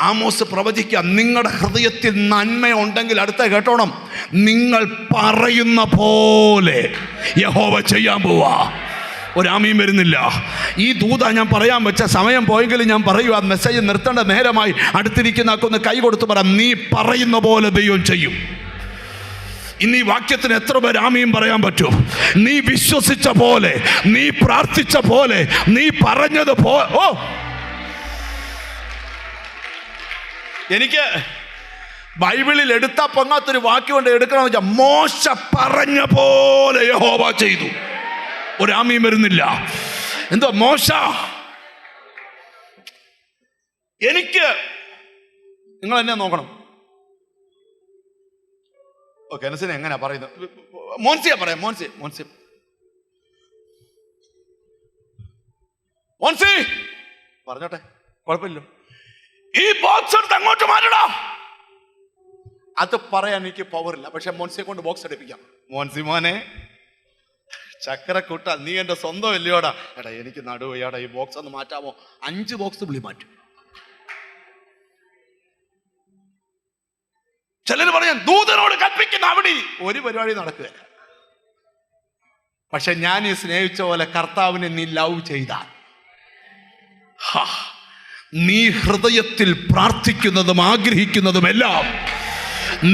ആമോസ് പ്രവചിക്കുക, നിങ്ങളുടെ ഹൃദയത്തിൽ നന്മയുണ്ടെങ്കിൽ അടുത്ത കേട്ടോണം, നിങ്ങൾ പറയുന്ന പോലെ യഹോവ ചെയ്യാൻ പോവാ. ഒരാമീൻ വരുന്നില്ല. ഈ ദൂത ഞാൻ പറയാൻ വെച്ച സമയം പോയെങ്കിലും ഞാൻ പറയൂ, ആ മെസ്സേജ് നിർത്തേണ്ട നേരമായി. അടുത്തിരിക്കുന്ന ആക്കൊന്ന് കൈ കൊടുത്ത് പറ, നീ പറയുന്ന പോലെ ദൈവം ചെയ്യും. ഇന്ന് ഈ വാക്യത്തിന് എത്ര പേര് ആമീൻ പറയാൻ പറ്റും? നീ വിശ്വസിച്ച പോലെ, നീ പ്രാർത്ഥിച്ച പോലെ, നീ പറഞ്ഞത് ഓ, എനിക്ക് ബൈബിളിൽ എടുത്താ പൊങ്ങാത്തൊരു വാക്യം കൊണ്ട് എടുക്കണമെന്ന് വെച്ചാൽ, മോശ പറഞ്ഞ പോലെ യഹോവ ചെയ്തു. ഒരാമീൻ വരുന്നില്ല. എന്തോ മോശ, എനിക്ക് നിങ്ങൾ എന്നെ നോക്കണം. ഓക്കെ, കെനസിനെ എങ്ങനെയാ പറയുന്നത്? മോൻസിയാ പറയാം. മോൻസി പറഞ്ഞോട്ടെ, കുഴപ്പമില്ല. ഈ ബോക്സ് എടുത്ത് അങ്ങോട്ട് മാറ്റടാ. അത് പറയാൻ എനിക്ക് പവറില്ല, പക്ഷെ മോൻസിയെ കൊണ്ട് ബോക്സ് എടുപ്പിക്കാം. മോൻസി മോനെ, ചക്കരക്കൂട്ട, നീ എൻ്റെ സ്വന്തം ഇല്ലയോടാ. എടാ എനിക്ക് നടുവയ്യാടാ, ഈ ബോക്സ് ഒന്ന് മാറ്റാമോ? 5 ബോക്സ് വിളി മാറ്റും. ചിലർ പറയാൻ ദൂതനോട് കൽപ്പിക്കുന്ന അവിടെ ഒരു പരിപാടി നടക്കുകയില്ല. പക്ഷെ ഞാൻ ഈ സ്നേഹിച്ച പോലെ കർത്താവിനെ നീ ലവ് ചെയ്താൽ, നീ ഹൃദയത്തിൽ പ്രാർത്ഥിക്കുന്നതും ആഗ്രഹിക്കുന്നതുമെല്ലാം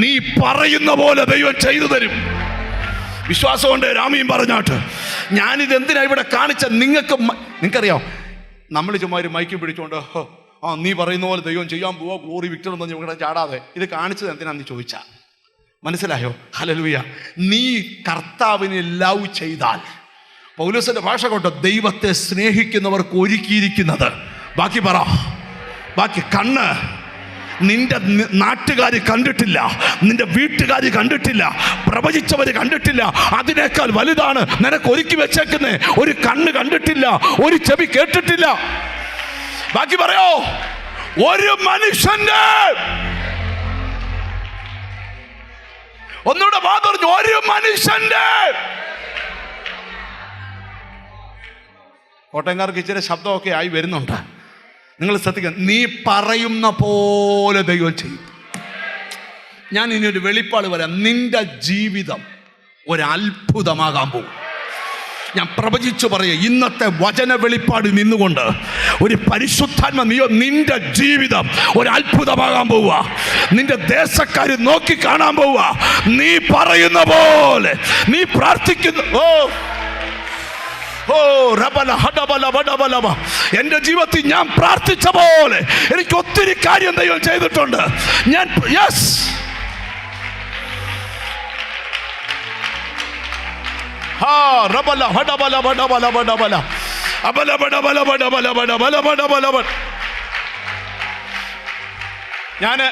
നീ പറയുന്ന പോലെ ദൈവം ചെയ്തു തരും. വിശ്വാസമുണ്ട്. രാമീൻ പറഞ്ഞാട്ട് ഞാനിത് എന്തിനാ ഇവിടെ കാണിച്ച? നിങ്ങൾക്കറിയാം, നമ്മൾ ചുമ്മാ ഒരു മൈക്ക് പിടിച്ചോണ്ട് നീ പറയുന്ന പോലെ ദൈവം ചെയ്യാൻ പോവാ, ഗ്ലോറി വിക്ടർ എന്ന് ഇവിടെ ചാടാതെ ഇത് കാണിച്ചത് എന്തിനാന്ന് ചോദിച്ചാ മനസ്സിലായോ? ഹല്ലേലൂയ. നീ കർത്താവിനെ ലവ് ചെയ്താൽ, പൗലോസിന്റെ ഭാഷ കൊണ്ട് ദൈവത്തെ സ്നേഹിക്കുന്നവർക്ക് ഒരുക്കിയിരിക്കുന്നത്, ബാക്കി പറ, ബാക്കി കണ്ണ് നിന്റെ നാട്ടുകാർ കണ്ടിട്ടില്ല, നിന്റെ വീട്ടുകാർ കണ്ടിട്ടില്ല, പ്രവചിച്ചവർ കണ്ടിട്ടില്ല. അതിനേക്കാൾ വലുതാണ് നിനക്ക് ഒരുക്കി വെച്ചേക്കുന്നേ. ഒരു കണ്ണ് കണ്ടിട്ടില്ല, ഒരു ചെവി കേട്ടിട്ടില്ല. ബാക്കി പറയോ? ഒരു മനുഷ്യന്റെ, ഒന്നുകൂടെ പറഞ്ഞു, ഒരു മനുഷ്യന്റെ. കോട്ടയംകാർക്ക് ഇച്ചിരി ശബ്ദമൊക്കെ ആയി വരുന്നുണ്ട്. നിങ്ങൾ ശ്രദ്ധിക്കുക, നീ പറയുന്ന പോലെ ദൈവം ചെയ്യും. ഞാൻ ഇനി ഒരു വെളിപ്പാട് പറയാം. നിന്റെ ജീവിതം ഒരത്ഭുതമാകാൻ പോകും. ഞാൻ പ്രവചിച്ചു പറയുക, ഇന്നത്തെ വചന വെളിപ്പാട് നിന്നുകൊണ്ട് ഒരു പരിശുദ്ധാത്മ നിന്റെ ജീവിതം ഒരു അത്ഭുതമാകാൻ പോവുക. നിന്റെ ദേശക്കാർ നോക്കി കാണാൻ പോവുക. നീ പറയുന്ന പോലെ, നീ പ്രാർത്ഥിക്കുന്ന എന്റെ ജീവിതത്തിൽ ഞാൻ പ്രാർത്ഥിച്ച പോലെ എനിക്ക് ഒത്തിരി കാര്യം ദൈവം ചെയ്തിട്ടുണ്ട്. ഞാൻ ഞാന്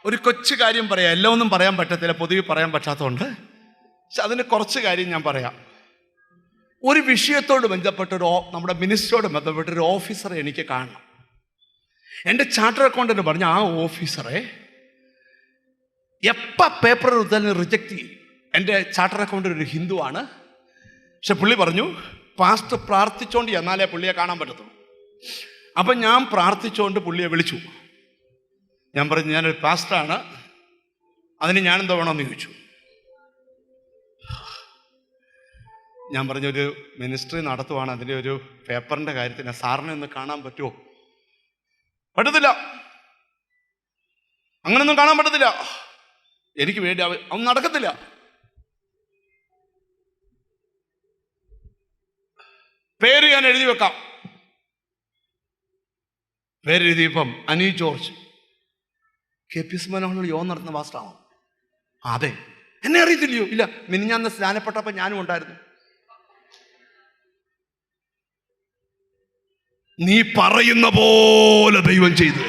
ഒരു കൊച്ചു കാര്യം പറയാം. എല്ലാം ഒന്നും പറയാൻ പറ്റത്തില്ല, പൊതുവെ പറയാൻ പറ്റാത്തതുകൊണ്ട്. പക്ഷെ അതിന് കുറച്ച് കാര്യം ഞാൻ പറയാം. ഒരു വിഷയത്തോട് ബന്ധപ്പെട്ടൊരു നമ്മുടെ മിനിസ്റ്ററോട് ബന്ധപ്പെട്ടൊരു ഓഫീസറെ എനിക്ക് കാണണം. എൻ്റെ ചാർട്ടർ അക്കൗണ്ടന്റ് പറഞ്ഞ ആ ഓഫീസറെ എപ്പോൾ പേപ്പർ തന്നെ റിജക്റ്റ് ചെയ്യും. എൻ്റെ ചാർട്ടർ അക്കൗണ്ടന്റ് ഒരു ഹിന്ദുവാണ്. പക്ഷെ പുള്ളി പറഞ്ഞു, പാസ്റ്റർ പ്രാർത്ഥിച്ചോണ്ട് എന്നാലേ പുള്ളിയെ കാണാൻ പറ്റത്തുള്ളൂ. അപ്പം ഞാൻ പ്രാർത്ഥിച്ചുകൊണ്ട് പുള്ളിയെ വിളിച്ചു. ഞാൻ പറഞ്ഞു, ഞാനൊരു പാസ്റ്ററാണ്, അതിന് ഞാനെന്തോ വേണമെന്ന് ചോദിച്ചു. ഞാൻ പറഞ്ഞൊരു മിനിസ്ട്രി നടത്തുവാണ്, അതിൻ്റെ ഒരു പേപ്പറിൻ്റെ കാര്യത്തിന് സാറിനെ ഒന്ന് കാണാൻ പറ്റുമോ? പറ്റത്തില്ല, അങ്ങനൊന്നും കാണാൻ പറ്റത്തില്ല, എനിക്ക് വേണ്ടി ഒന്നും നടക്കത്തില്ല. പേര് ഞാൻ എഴുതി വെക്കാം. പേരെഴുതിയപ്പം അനി ജോർജ്. KPS മനോഹർ യോഗം നടത്തുന്ന പാസ്റ്ററാണോ? അതെ. എന്നെ അറിയത്തില്ലയോ? ഇല്ല. മിനിഞ്ഞാന്ന് സ്നാനപ്പെട്ടപ്പോൾ ഞാനും ഉണ്ടായിരുന്നു. നീ പറയുന്ന പോലെ ദൈവം ചെയ്തു.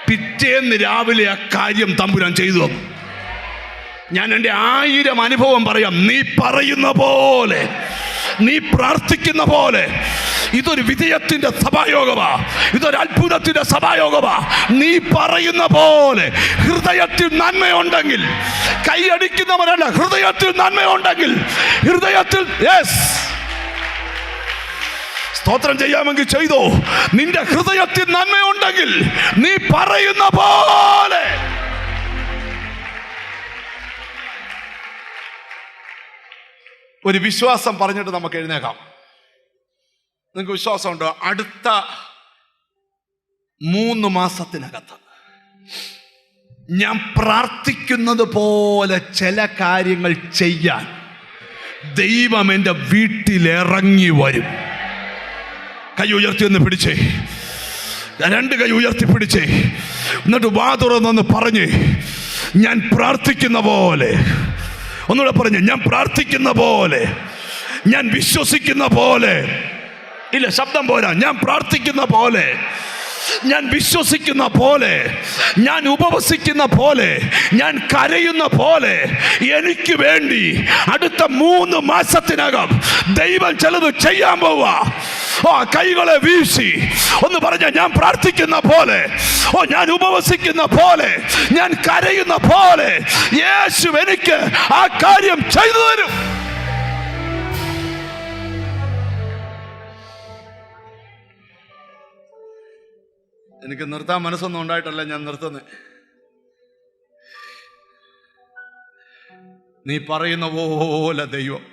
പിറ്റേന്ന് രാവിലെ ആ കാര്യം തമ്പുരാൻ ചെയ്തു തന്നു. ഞാൻ എൻ്റെ 1000 അനുഭവം പറയാം. നീ പറയുന്ന പോലെ, നീ പ്രാർത്ഥിക്കുന്ന പോലെ. ഇതൊരു വിജയത്തിന്റെ സഭായോഗമാ, ഇതൊരു അത്ഭുതത്തിന്റെ സഭായോഗമാ. നീ പറയുന്ന പോലെ ഹൃദയത്തിൽ നന്മയുണ്ടെങ്കിൽ, കൈയടിക്കുന്നവരല്ല, ഹൃദയത്തിൽ നന്മയുണ്ടെങ്കിൽ, ഹൃദയത്തിൽ സ്തോത്രം ചെയ്യാമെങ്കിൽ ചെയ്തോ. നിന്റെ ഹൃദയത്തിൽ നന്മയുണ്ടെങ്കിൽ നീ പറയുന്ന പോലെ. ഒരു വിശ്വാസം പറഞ്ഞിട്ട് നമുക്ക് എഴുന്നേക്കാം. നിങ്ങൾക്ക് വിശ്വാസമുണ്ടോ? അടുത്ത 3 മാസത്തിനകത്ത് ഞാൻ പ്രാർത്ഥിക്കുന്നത് പോലെ ചില കാര്യങ്ങൾ ചെയ്യാൻ ദൈവം എൻ്റെ വീട്ടിലിറങ്ങി വരും. കൈ ഉയർത്തി ഒന്ന് പിടിച്ചേ, 2 കൈ ഉയർത്തി പിടിച്ചേ, എന്നിട്ട് വാ തുറന്നൊന്ന് പറഞ്ഞേ, ഞാൻ പ്രാർത്ഥിക്കുന്ന പോലെ. ഒന്നുകൂടെ പറഞ്ഞേ, ഞാൻ പ്രാർത്ഥിക്കുന്ന പോലെ, ഞാൻ വിശ്വസിക്കുന്ന പോലെ. ഇല്ല, ശബ്ദം പോരാ. ഞാൻ പ്രാർത്ഥിക്കുന്ന പോലെ, ഞാൻ വിശ്വസിക്കുന്ന പോലെ, ഞാൻ ഉപവസിക്കുന്ന പോലെ, ഞാൻ കരയുന്ന പോലെ എനിക്ക് വേണ്ടി അടുത്ത 3 മാസത്തിനകം ദൈവം ചിലത് ചെയ്യാൻ പോവാ. കൈകളെ വീശി ഒന്ന് പറഞ്ഞ, ഞാൻ പ്രാർത്ഥിക്കുന്ന പോലെ, ഞാൻ ഉപവസിക്കുന്ന പോലെ, ഞാൻ കരയുന്ന പോലെ യേശു എനിക്ക് ആ കാര്യം ചെയ്തു തരും. എനിക്ക് നിർത്താൻ മനസ്സൊന്നും ഉണ്ടായിട്ടല്ല ഞാൻ നിർത്തുന്നത്. നീ പറയുന്ന പോലെ ദൈവം